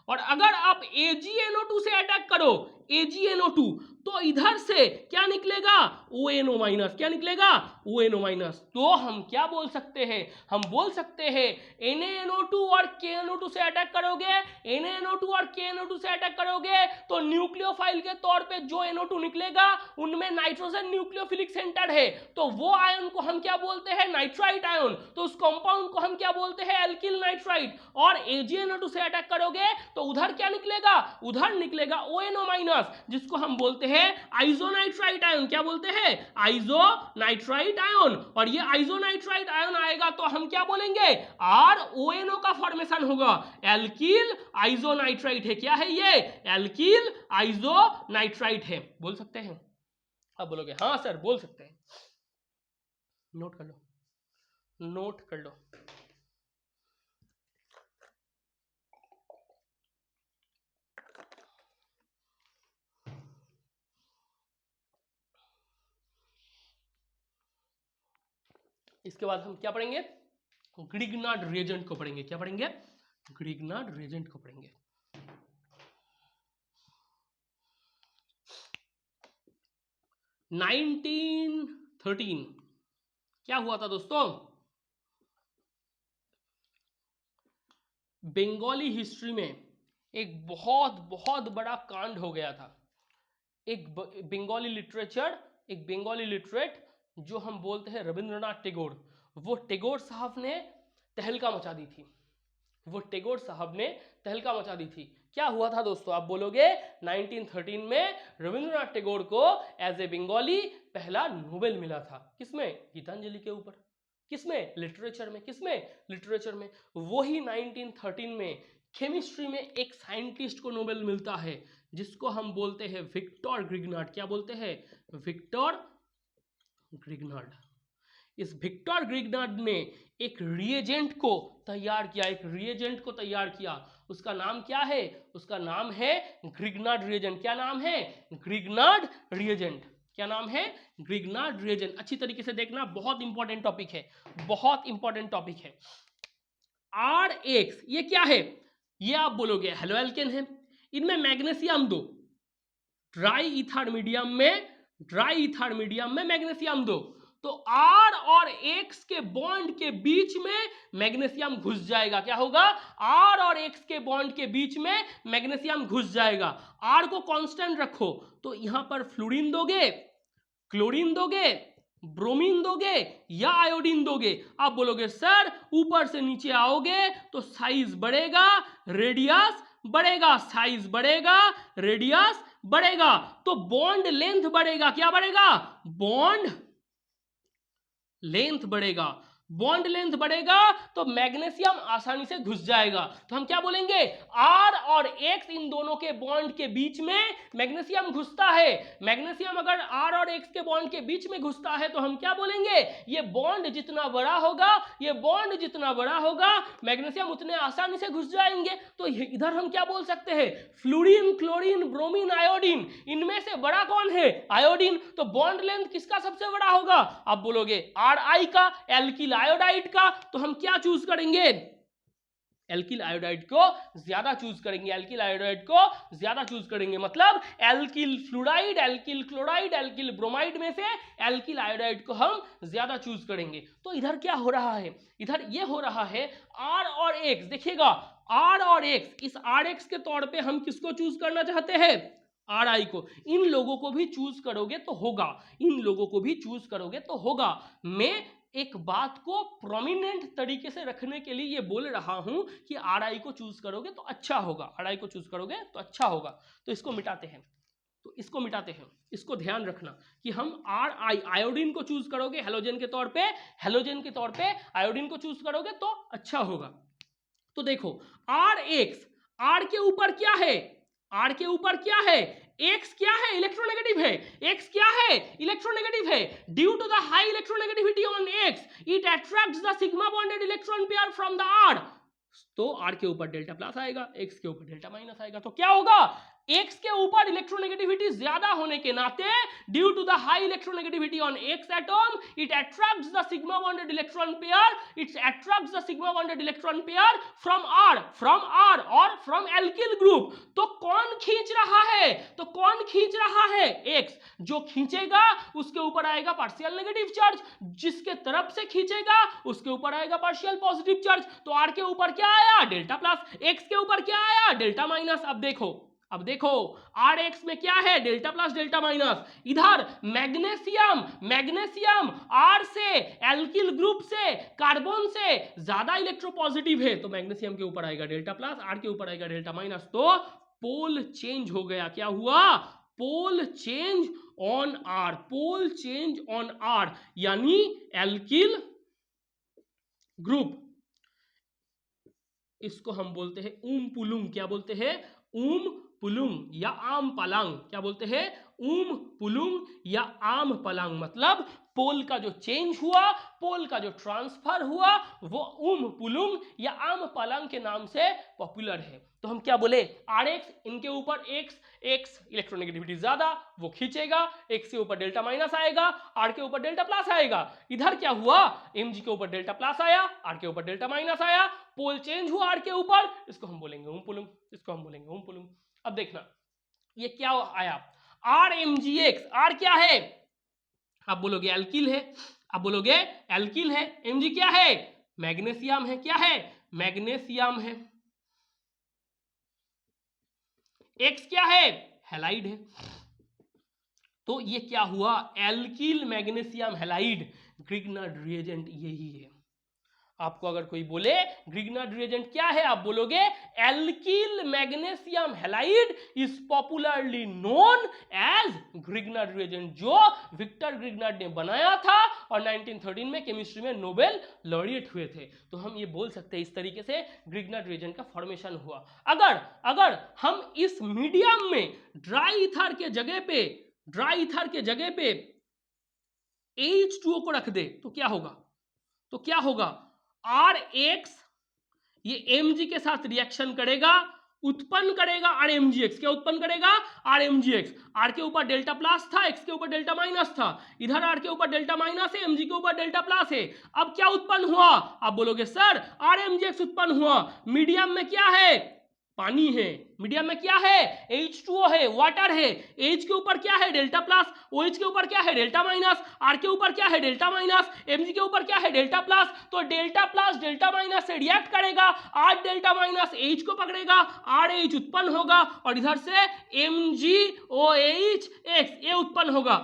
Speaker 1: और अगर आप AgNO2 से अटैक करो, AgNO2, तो इधर से क्या निकलेगा? ONO minus. क्या निकलेगा? ONO minus. तो हम क्या बोल सकते हैं? हम बोल सकते हैं NaNO2 और KNO2 से अटैक करोगे, NaNO2 और KNO2 से अटैक करोगे तो न्यूक्लियोफाइल के तौर पे जो NO2 निकलेगा उनमें नाइट्रोजन न्यूक्लियोफिलिक सेंटर है, तो वो आयन को हम क्या बोलते हैं? Nitrite ion. तो उस कंपाउंड को हम क्या बोलते हैं? Alkyl nitrite. और AgNO2 से अटैक करोगे तो उधर क्या निकलेगा? उधर निकलेगा ONO माइनस, जिसको हम बोलते हैं आइसोनाइट्राइट आयन। क्या बोलते हैं? आइसोनाइट्राइट आयन। और ये आइसोनाइट्राइट आयन आएगा तो हम क्या बोलेंगे? RONO का फॉर्मेशन होगा, एल्किल आइसोनाइट्राइट है। क्या है ये? एल्किल आइसोनाइट्राइट है। बोल सकते हैं? अब बोलोगे हाँ सर बोल सकते हैं। नोट कर लो, नोट कर लो। इसके बाद हम क्या पढ़ेंगे? ग्रिग्नार्ड रिएजेंट को पढ़ेंगे। क्या पढ़ेंगे? ग्रिग्नार्ड रिएजेंट को पढ़ेंगे। नाइनटीन 13 क्या हुआ था दोस्तों? बंगाली हिस्ट्री में एक बहुत बहुत बड़ा कांड हो गया था। एक बंगाली लिटरेचर, एक बंगाली लिटरेट जो हम बोलते हैं रविंद्रनाथ टैगोर, वो टैगोर साहब ने तहलका मचा दी थी। वो टैगोर साहब ने तहलका मचा दी थी। क्या हुआ था दोस्तों? आप बोलोगे 1913 में रविंद्रनाथ टैगोर को एज ए बंगाली पहला नोबेल मिला था। किसमें? गीतांजलि के ऊपर। किसमें? लिटरेचर में। किसमें? लिटरेचर में। वही 1913 में केमिस्ट्री में एक साइंटिस्ट को नोबेल मिलता है जिसको हम बोलते हैं विक्टर ग्रिग्नार्ड। क्या बोलते हैं? Victor Grignard. इस विक्टर ग्रिग्नार्ड ने एक रिएजेंट को तैयार किया, एक रिएजेंट को तैयार किया। उसका नाम क्या है? उसका नाम है ग्रिग्नार्ड रिएजेंट। क्या नाम है? Grignard reagent. क्या नाम है? Grignard reagent. अच्छी तरीके से देखना, बहुत इंपॉर्टेंट टॉपिक है, बहुत इंपॉर्टेंट टॉपिक है। RH ये क्या है? ये आप बोलोगे हेलो एल्केन है। इनमें मैग्नीशियम दो, ड्राई ईथर मीडियम में, ड्राई ईथर मीडियम में मैग्नीशियम दो, तो R और एक्स के बॉन्ड के बीच में मैग्नीशियम घुस जाएगा। क्या होगा? आर और एक्स के बॉन्ड के बीच में मैग्नीशियम घुस जाएगा। आर को कांस्टेंट रखो तो यहां पर फ्लोरीन दोगे, क्लोरीन दोगे, ब्रोमीन दोगे या आयोडीन दोगे? आप बोलोगे सर ऊपर से नीचे आओगे तो साइज बढ़ेगा, रेडियस बढ़ेगा, साइज बढ़ेगा, रेडियस बढ़ेगा, तो बॉन्ड लेंथ बढ़ेगा। क्या बढ़ेगा? बॉन्ड लेंथ बढ़ेगा। बॉन्ड लेंथ बढ़ेगा तो मैग्नीशियम आसानी से घुस जाएगा। तो हम क्या बोलेंगे? आर और एक्स इन दोनों के बॉन्ड के बीच में मैग्नीशियम घुसता है। मैग्नीशियम अगर आर और एक्स के बॉन्ड के बीच में घुसता है तो हम क्या बोलेंगे? ये बॉन्ड जितना बड़ा होगा, ये बॉन्ड जितना बड़ा होगा, मैग्नीशियम उतने आसानी से घुस जाएंगे। तो इधर हम क्या बोल सकते हैं? फ्लोरीन, क्लोरीन, ब्रोमीन, आयोडीन, इनमें से बड़ा कौन है? आयोडीन। तो बॉन्ड लेंथ किसका सबसे बड़ा होगा? आप बोलोगे आर आई का, एल्किल आयोडाइड का। तो हम क्या चूज करेंगे? एल्किल आयोडाइड को ज्यादा चूज करेंगे, एल्किल आयोडाइड को ज्यादा चूज करेंगे। मतलब alkyl fluoride, alkyl chloride, alkyl bromide में से एल्किल आयोडाइड को हम ज्यादा चूज करेंगे। तो इधर क्या हो रहा है? इधर ये हो रहा है आर और एक्स। देखिएगा आर और एक्स, इस आर एक्स के तौर पे हम किसको चूज करना चाहते हैं? आर आई को। इन लोगों को भी चूज करोगे तो होगा, इन लोगों को भी चूज करोगे तो होगा। मैं एक बात को प्रोमिनेंट तरीके से रखने के लिए ये बोल रहा हूं कि आर आई को चूज करोगे तो अच्छा होगा, आर आई को चूज करोगे तो अच्छा होगा। तो इसको मिटाते हैं, तो इसको मिटाते हैं। इसको ध्यान रखना कि हम आर आई, आयोडीन को चूज करोगे हेलोजन के तौर पे, हेलोजन के तौर पे आयोडीन को चूज करोगे तो अच्छा होगा। तो देखो आर एक्स, आर के ऊपर क्या है? आर के ऊपर क्या है? एक्स क्या है? इलेक्ट्रोनेगेटिव है। एक्स क्या है? इलेक्ट्रोनेगेटिव है। Due to the high electronegativity on X it attracts the sigma bonded electron pair from the R. तो आर के ऊपर डेल्टा प्लस आएगा, एक्स के ऊपर डेल्टा माइनस आएगा। तो क्या होगा? एक्स के ऊपर इलेक्ट्रोनेगेटिविटी ज्यादा होने के नाते due to the high electronegativity on X atom it attracts the sigma bonded electron pair, it attracts the sigma bonded electron pair from R और फ्रॉम एल्किल ग्रुप। तो कौन खींच रहा है? तो कौन खींच रहा है? एक्स। जो खींचेगा उसके ऊपर आएगा पार्शियल नेगेटिव चार्ज, जिसके तरफ से खींचेगा उसके ऊपर आएगा पार्शियल पॉजिटिव चार्ज। तो आर के ऊपर क्या आया? Delta plus. एक्स के ऊपर क्या आया? Delta minus. अब देखो आर एक्स में क्या है? Delta plus delta minus. इधर मैग्नीशियम, मैग्नीशियम आर से, एल्किल ग्रुप से, कार्बन से ज्यादा इलेक्ट्रोपॉजिटिव है तो मैग्नीशियम के ऊपर आएगा डेल्टा प्लस, आर के ऊपर आएगा डेल्टा माइनस। तो पोल चेंज हो गया। क्या हुआ? Pole change on R, pole change on R, यानी एल्किल ग्रुप। इसको हम बोलते हैं ऊम पुलुंग। क्या बोलते हैं? ऊम पुलुंग या आम पलांग। क्या बोलते हैं? ऊम पुलुंग या आम पलांग। मतलब पोल का जो चेंज हुआ, पोल का जो ट्रांसफर हुआ, वो ऊम पुलुंग या आम पलांग के नाम से पॉपुलर है। तो हम क्या बोले? आर एक्स, इनके ऊपर एक्स इलेक्ट्रोनेगेटिविटी ज्यादा, वो खींचेगा, एक्स के ऊपर डेल्टा माइनस आएगा, आर के ऊपर डेल्टा प्लस आएगा। इधर क्या हुआ? एम जी के ऊपर डेल्टा प्लस आया, आर के ऊपर डेल्टा माइनस आया, पोल चेंज हुआ आर के ऊपर, इसको हम बोलेंगे ऊम पुलुंग, इसको हम बोलेंगे ऊम पुलुंग। अब देखना ये क्या आया? R M G X. R क्या है? आप बोलोगे एल्किल है, आप बोलोगे एल्किल है। एम जी क्या है? मैग्नीशियम है। क्या है? मैग्नीशियम है। एक्स क्या है? हैलाइड है। तो ये क्या हुआ? Alkyl magnesium halide. Grignard reagent यही है। आपको अगर कोई बोले ग्रिग्नार्ड रिएजेंट क्या है, आप बोलोगे alkyl magnesium halide is popularly known as Grignard reagent, जो विक्टर ग्रिग्नार्ड ने बनाया था और 1913 में केमिस्ट्री में नोबेल लॉरिएट हुए थे। तो हम ये बोल सकते हैं इस तरीके से ग्रिग्नार्ड रिएजेंट का फॉर्मेशन हुआ। अगर हम इस मीडियम में ड्राई ईथर के जगह पे H2O को रख दे तो क्या होगा? आर एक्स ये एम जी के साथ रिएक्शन करेगा, उत्पन्न करेगा आर एम जी एक्स। क्या उत्पन्न करेगा? R M G X. R के ऊपर डेल्टा प्लस था, एक्स के ऊपर डेल्टा माइनस था, इधर आर के ऊपर डेल्टा माइनस है, एम जी के ऊपर डेल्टा प्लस है। अब क्या उत्पन्न हुआ? आप बोलोगे sir R M G X उत्पन्न हुआ। मीडियम में क्या है? पानी है, मीडियम में क्या है H2O है, वाटर है, H के ऊपर क्या है डेल्टा प्लस, OH के ऊपर क्या है डेल्टा माइनस, R के ऊपर क्या है डेल्टा माइनस, Mg के ऊपर क्या है डेल्टा प्लस, तो डेल्टा प्लस डेल्टा माइनस से रिएक्ट करेगा, R डेल्टा माइनस H को पकड़ेगा, RH उत्पन्न होगा और इधर से MgOH ये उत्पन्न होगा।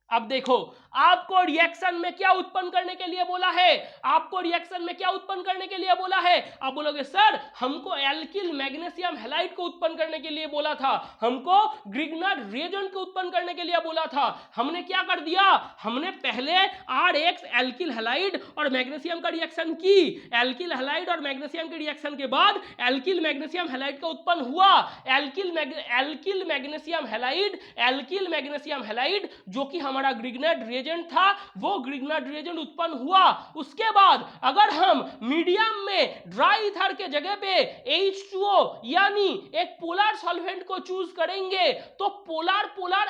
Speaker 1: अब देखो आपको रिएक्शन में क्या उत्पन्न करने के लिए बोला है, आपको रिएक्शन में क्या उत्पन्न करने के लिए बोला है। आप बोलोगे सर हमको एल्किल मैग्नीशियम हैलाइड को उत्पन्न करने के लिए बोला था, हमको ग्रिग्नार्ड रिएजेंट को उत्पन्न करने के लिए बोला था, हमने क्या कर दिया, हमने पहले RH एल्किल हैलाइड और मैग्नीशियम का रिएक्शन की, एल्किल हैलाइड और मैग्नीशियम के रिएक्शन के बाद एल्किल मैग्नीशियम हैलाइड का उत्पन्न हुआ, एल्किल मैग्नीशियम हैलाइड जो कि हमारा ग्रिग्नार्ड रिएजेंट था, वो ग्रिग्नार्ड रिएजेंट उत्पन्न हुआ। उसके बाद अगर हम मीडियम में ड्राई ईथर के जगह पे H2O यानी एक पोलर सॉल्वेंट को चूज करेंगे तो पोलर पोलर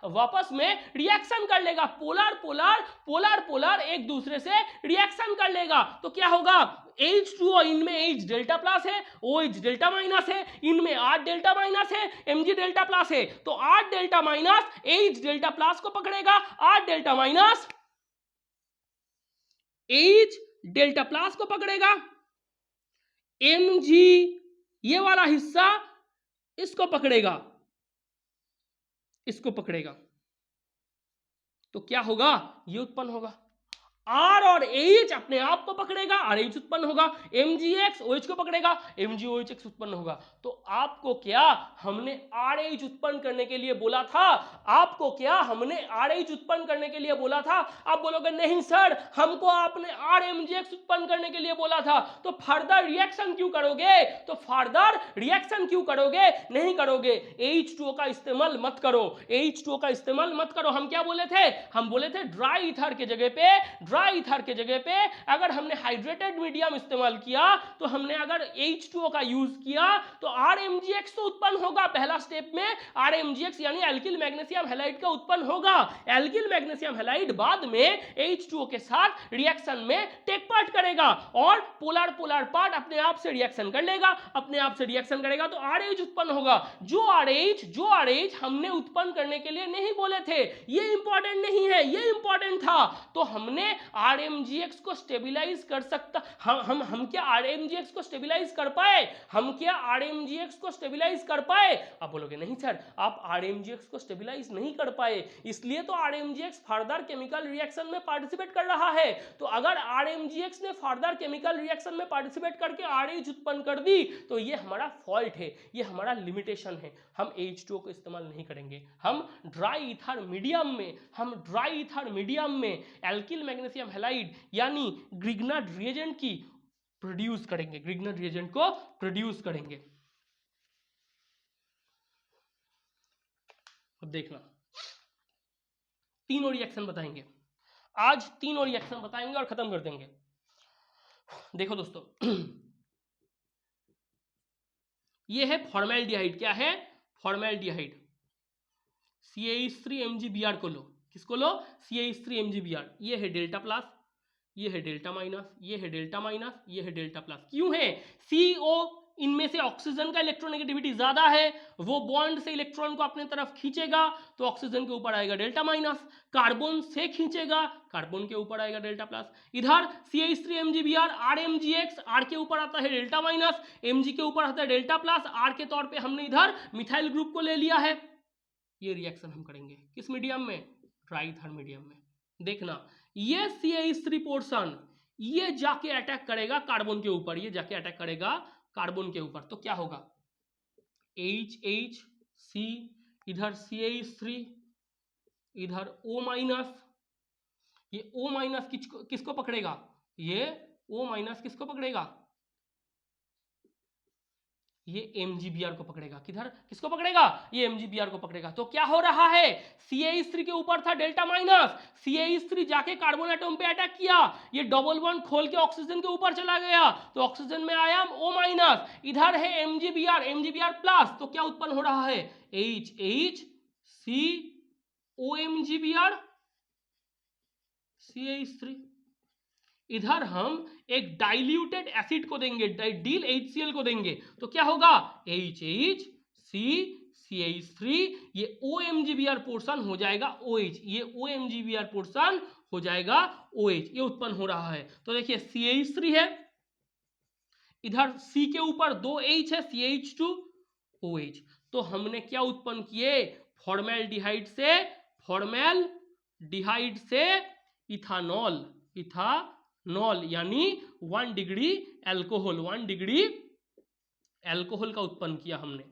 Speaker 1: वापस में रिएक्शन कर लेगा, पोलर एक दूसरे से रिएक्शन कर लेगा, तो क्या होगा H2O इनमें H डेल्टा प्लस है, OH डेल्टा माइनस है, इनमें R डेल्टा माइनस है, Mg डेल्टा प्लस है, तो R delta minus H delta plus को पकड़ेगा, R delta minus H delta plus को पकड़ेगा, Mg ये वाला हिस्सा इसको पकड़ेगा, तो क्या होगा ये उत्पन्न होगा, R और H अपने आप को पकड़ेगा, RH उत्पन्न होगा, MgX OH को पकड़ेगा, MgOH उत्पन्न होगा। तो आपको क्या हमने RH उत्पन्न करने के लिए बोला था, RH उत्पन्न करने के लिए बोला था। आप बोलोगे नहीं सर हमको आपने RMgX उत्पन्न करने के लिए बोला था, तो फर्दर रिएक्शन क्यों करोगे, नहीं करोगे, H2O का इस्तेमाल मत करो, हम क्या बोले थे, हम बोले थे ड्राई ईथर के जगह पे अगर हमने हाइड्रेटेड मीडियम इस्तेमाल किया, तो हमने अगर H2O का यूज किया तो RMgX तो उत्पन्न होगा, पहला स्टेप में RMgX यानी एल्किल मैग्नीशियम हैलाइड का उत्पन्न होगा, एल्किल मैग्नीशियम हैलाइड बाद में H2O के साथ रिएक्शन में टेक पार्ट करेगा और पोलर पार्ट अपने आप से रिएक्शन करेगा, तो RH उत्पन्न होगा। जो RH हमने उत्पन्न करने के लिए नहीं बोले थे, ये इंपॉर्टेंट नहीं है, ये इंपॉर्टेंट था, तो हमने RMgX को स्टेबलाइज कर सकता, हम क्या RMgX को स्टेबलाइज कर पाए, आप बोलोगे नहीं सर आप RMgX को स्टेबलाइज नहीं कर पाए, इसलिए तो RMgX फर्दर केमिकल रिएक्शन में पार्टिसिपेट कर रहा है। तो अगर RMgX ने फर्दर केमिकल रिएक्शन में पार्टिसिपेट करके RH उत्पन्न कर दी तो ये हमारा फॉल्ट है, ये हमारा लिमिटेशन है, हम H2O को इस्तेमाल नहीं करेंगे, हम ड्राई ईथर मीडियम में एल्किल मैग्नीशियम हैलाइड यानी ग्रिग्नार्ड रिएजेंट को प्रोड्यूस करेंगे। अब देखना तीनों रिएक्शन बताएंगे, आज तीनों रिएक्शन बताएंगे और खत्म कर देंगे। देखो दोस्तों ये है फॉर्मेल्डिहाइड, क्या है फॉर्मेल्डिहाइड, CH3MgBr को लो, किसको लो CH3MgBr, ये है डेल्टा प्लस, ये है डेल्टा माइनस, ये है डेल्टा माइनस, ये है डेल्टा प्लस, क्यों है CO इनमें से ऑक्सीजन का इलेक्ट्रोनेगेटिविटी ज्यादा है, वो बॉन्ड से इलेक्ट्रॉन को अपने तरफ खींचेगा तो ऑक्सीजन के ऊपर आएगा डेल्टा माइनस, कार्बन से खींचेगा कार्बन के ऊपर आएगा डेल्टा प्लस, इधर CH3MgBr RMgX R के ऊपर आता है डेल्टा माइनस, Mg के ऊपर आता है डेल्टा प्लस, R के तौर पे हमने इधर मिथाइल ग्रुप को ले लिया है। ये रिएक्शन हम करेंगे किस मीडियम में, ड्राई ईथर मीडियम में। देखना ये CH3 पोर्शन ये जाके अटैक करेगा कार्बन के ऊपर, ये जाके अटैक करेगा कार्बन के ऊपर, तो क्या होगा HHC इधर CH3 इधर O माइनस, ये O माइनस किसको पकड़ेगा, ये O माइनस किसको पकड़ेगा, ये MgBr को पकड़ेगा, किधर किसको पकड़ेगा, ये MgBr को पकड़ेगा। तो क्या हो रहा है CH3 के ऊपर था डेल्टा माइनस, CH3 जाके कार्बन एटम पे अटैक किया, ये डबल बॉन्ड खोल के ऑक्सीजन के ऊपर चला गया तो ऑक्सीजन में आया O माइनस, इधर है MgBr प्लस, तो क्या उत्पन्न हो रहा है HHCOMgBr CH3, इधर हम एक डाइल्यूटेड एसिड को देंगे, डील HCl को देंगे, तो क्या होगा HHCCH3, ये OMGBr पोर्शन हो जाएगा OH, ये OMGBr पोर्शन हो जाएगा OH, ये उत्पन्न हो रहा है। तो देखिए CH3 है, इधर C के ऊपर 2 H है, CH2OH, तो हमने क्या उत्पन्न किए, फॉर्मेल्डिहाइड से इथानॉल, यानी 1 डिग्री एल्कोहल, 1 डिग्री एल्कोहल का उत्पन्न किया हमने।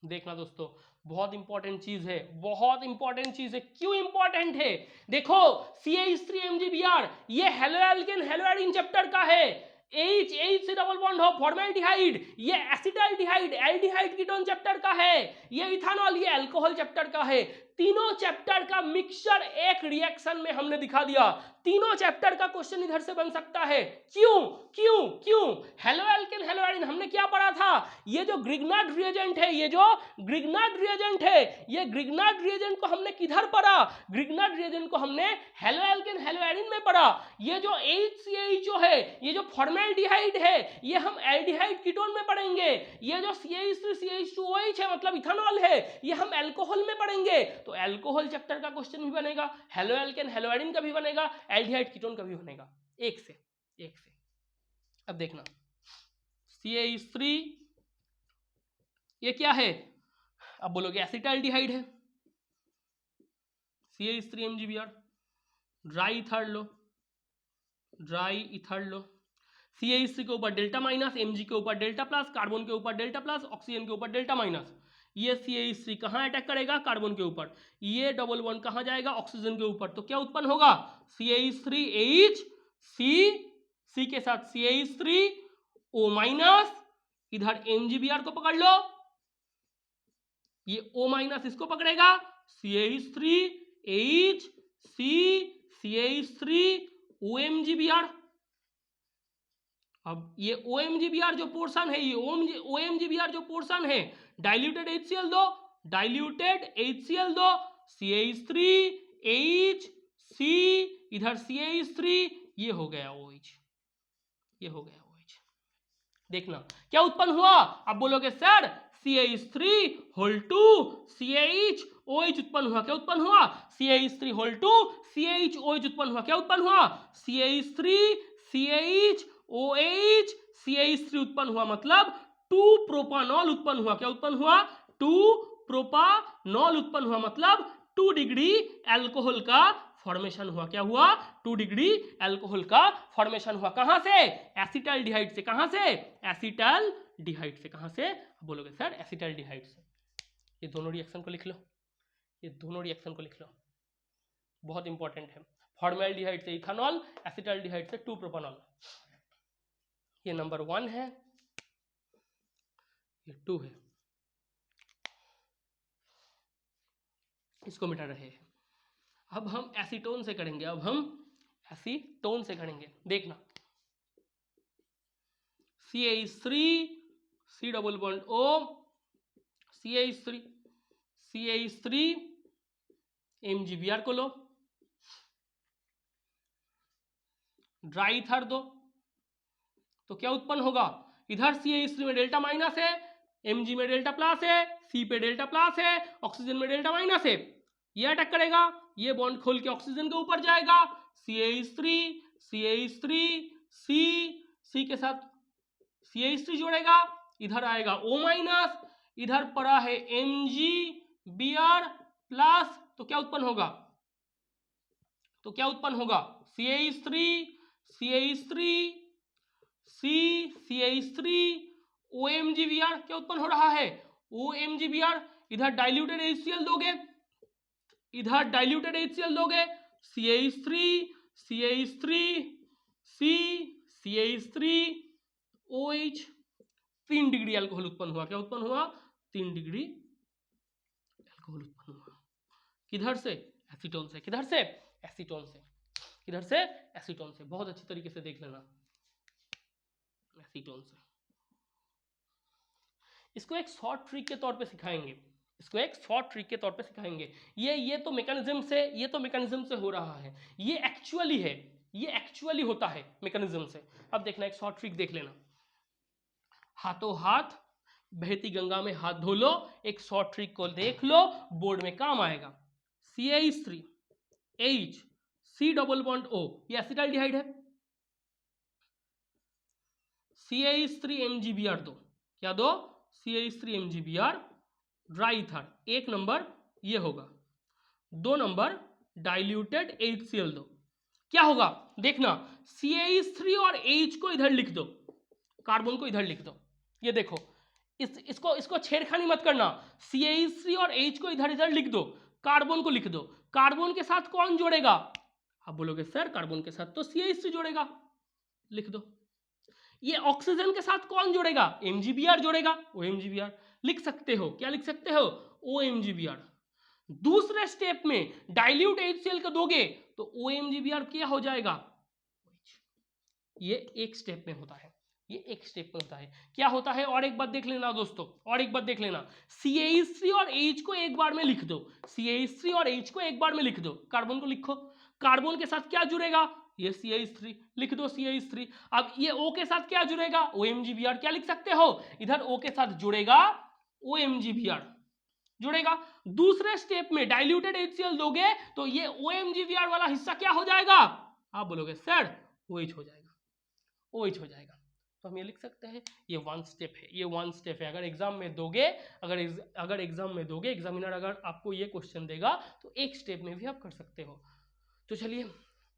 Speaker 1: देखना दोस्तों, बहुत इंपॉर्टेंट चीज है, बहुत इंपॉर्टेंट चीज है। क्यों इंपॉर्टेंट है, देखो CH3MgBr ये हेलोएल्केन चैप्टर का है, H से डबल बॉन्ड हो, फॉर्मेल्डिहाइड ये एसिटाल्डिहाइड एल्डिहाइड कीटोन चैप्टर का है, ये इथानॉल ये अल्कोहल चैप्टर का है। तीनों चैप्टर का मिक्सचर एक रिएक्शन में हमने दिखा दिया। तीनों चैप्टर का क्वेश्चन इधर से बन सकता है। क्यों क्यों क्यों, हेलोएल्केन हेलोएडिन हमने क्या पढ़ा था, ये जो ग्रिग्नार्ड रिएजेंट है, ये ग्रिग्नार्ड रिएजेंट को हमने किधर पढ़ा, ग्रिग्नार्ड रिएजेंट को हमने हेलोएल्केन हेलोएडिन में पढ़ा। ये जो HCl है, ये जो फॉर्मेल्डिहाइड है, ये हम एल्डिहाइड कीटोन में पढ़ेंगे। ये जो CH3CH2OH है मतलब इथानॉल है, ये हम अल्कोहल में पढ़ेंगे। तो अल्कोहल चैप्टर का क्वेश्चन भी बनेगा, हेलोएल्केन हेलोएडिन का भी बनेगा, एल्डिहाइड कीटोन का भी बनेगा, एक से। अब देखना CH3 ये क्या है, अब बोलोगे एसिटाल्डिहाइड है, CH3MgBr, ड्राई इथर लो, CH3 के ऊपर डेल्टा माइनस, Mg के ऊपर डेल्टा प्लस, कार्बन के ऊपर डेल्टा प्लस, ऑक्सीजन के ऊपर डेल्टा माइनस। ये CH3 कहाँ अटैक करेगा, कार्बन के ऊपर, ये डबल बॉन्ड कहाँ जाएगा, ऑक्सीजन के ऊपर। तो क्या उत्पन्न होगा, CH3H, C के साथ CH3O माइनस, इधर MgBr को पकड़ लो, ये O माइनस इसको पकड़ेगा, CH3H, CH3OMGBr। अब ये OMGBr जो पोर्शन है, ये OMGBr जो पोर्शन है, डाइल्यूटेड HCl दो, CH3H, C, इधर CH3, ये हो गया OH, देखना क्या उत्पन्न हुआ। अब बोलोगे सर CH3 होल 2 CHOH उत्पन्न हुआ, क्या उत्पन्न हुआ, CH3 होल 2 CHOH उत्पन्न हुआ, क्या उत्पन्न हुआ, CH3 CHOH CH3 उत्पन्न हुआ, मतलब 2 प्रोपानॉल उत्पन्न हुआ, क्या उत्पन्न हुआ, 2 प्रोपानॉल उत्पन्न हुआ, मतलब 2 डिग्री अल्कोहल का फॉर्मेशन हुआ। क्या हुआ, 2 डिग्री अल्कोहल का फॉर्मेशन हुआ। कहां से, एसिटाल्डिहाइड से। कहां से, एसिटाल्डिहाइड से। कहां से, बोलोगे सर एसिटाल्डिहाइड से। ये दोनों रिएक्शन को लिख लो, बहुत इंपॉर्टेंट है। फॉर्मेल्डिहाइड से इथानॉल, एसिटाल्डिहाइड से 2 प्रोपानॉल। ये नंबर 1 है, ये 2 है, इसको मिटा रहे हैं। अब हम एसीटोन से करेंगे, देखना CH3 C double bond O, CH3 MgBr को लो, ड्राई इथर दो, तो क्या उत्पन्न होगा, इधर CH3 में डेल्टा माइनस है, Mg में डेल्टा प्लस है, C पे डेल्टा प्लस है, ऑक्सीजन में डेल्टा माइनस है, ये अटैक करेगा, ये बॉन्ड खोल के ऑक्सीजन के ऊपर जाएगा, CH3 C के साथ CH3 जोड़ेगा, इधर आएगा O माइनस, इधर पड़ा है MgBr प्लस, तो क्या उत्पन्न होगा, CH3 CH3 OMGBr, क्या उत्पन्न हो रहा है, OMGBr, इधर डाइल्यूटेड HCl दोगे, CH3OH, 3 डिग्री अल्कोहल उत्पन्न हुआ। क्या उत्पन्न हुआ, 3 डिग्री अल्कोहल उत्पन्न हुआ। किधर से, एसीटोन से। किधर से, एसीटोन से। बहुत अच्छी तरीके से देख लेना, एसीटोन से। इसको एक शॉर्ट ट्रिक के तौर पे सिखाएंगे। इसको एक शॉर्ट ट्रिक के तौर पे सिखाएंगे। ये तो मैकेनिज्म से हो रहा है, ये एक्चुअली है, ये एक्चुअली होता है मैकेनिज्म से। अब देखना एक शॉर्ट ट्रिक देख लेना, हाथों हाथ बहती गंगा में हाथ धो लो, एक शॉर्ट ट्रिक को देख लो, बोर्ड में काम आएगा। CH3 H C double bond O, ये एसिटाल्डिहाइड है। CH3 MgBr दो, क्या दो? CH3 MgBr ड्राई ईथर, एक नंबर ये होगा, 2 नंबर डाइल्यूटेड HCl दो, क्या होगा देखना, CH3 और H को इधर लिख दो, कार्बन को इधर लिख दो, ये देखो इसको छेड़खानी मत करना, CH3 और H को इधर इधर लिख दो, कार्बन को लिख दो, कार्बन के साथ कौन जोड़ेगा? आप बोलोगे सर कार्बन के साथ तो CH3 जोड़ेगा, लिख दो। ये ऑक्सीजन के साथ कौन जोड़ेगा? MgBr जोड़ेगा, OMgBr लिख सकते हो, क्या लिख सकते हो? OMgBr। दूसरे स्टेप में डाइल्यूट HCl को दोगे तो OMgBr क्या हो जाएगा? ये एक स्टेप में होता है, ये एक स्टेप में होता है, क्या होता है? और एक बात देख लेना दोस्तों, और एक बात देख लेना, CH3 और H को एक बार में लिख दो, CH3 और H को एक बार में लिख दो, कार्बन को लिखो, कार्बन के साथ क्या जुड़ेगा? ये CH3, लिख दो CH3। अब ये O के साथ क्या जुड़ेगा? OMgBr, क्या लिख सकते हो? इधर O के साथ जुड़ेगा OMgBr, जुड़ेगा। दूसरे स्टेप में डाइल्यूटेड HCl दोगे तो ये OMgBr वाला हिस्सा क्या हो जाएगा? आप बोलोगे सर OH हो जाएगा, OH हो जाएगा। तो हम ये लिख सकते हैं, ये वन स्टेप है, ये वन स्टेप है। अगर एग्जाम में दोगे, अगर एग्जाम में दोगे, एग्जामिनर अगर आपको ये क्वेश्चन देगा तो एक स्टेप में भी आप कर सकते हो। तो चलिए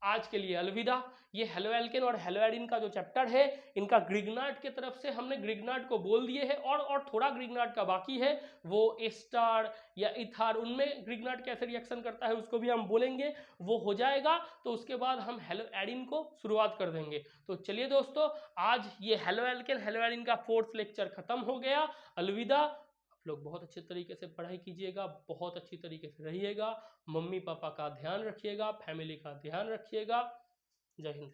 Speaker 1: आज के लिए अलविदा। ये हेलोएल्केन और हेलोएडिन का जो चैप्टर है, इनका ग्रिग्नार्ड के तरफ से हमने ग्रिग्नार्ड को बोल दिए है, और थोड़ा ग्रिग्नार्ड का बाकी है, वो एस्टर या इथार, उनमें ग्रिग्नार्ड कैसे रिएक्शन करता है उसको भी हम बोलेंगे, वो हो जाएगा तो उसके बाद हम हेलोएडिन को शुरुआत कर देंगे। तो चलिए दोस्तों, आज ये हेलोएल्केन हेलोएडिन का 4th लेक्चर खत्म हो गया। अलविदा। आप लोग बहुत अच्छे तरीके से पढ़ाई कीजिएगा, बहुत अच्छी तरीके से रहिएगा, मम्मी पापा का ध्यान रखिएगा, फैमिली का ध्यान रखिएगा। जय हिंद।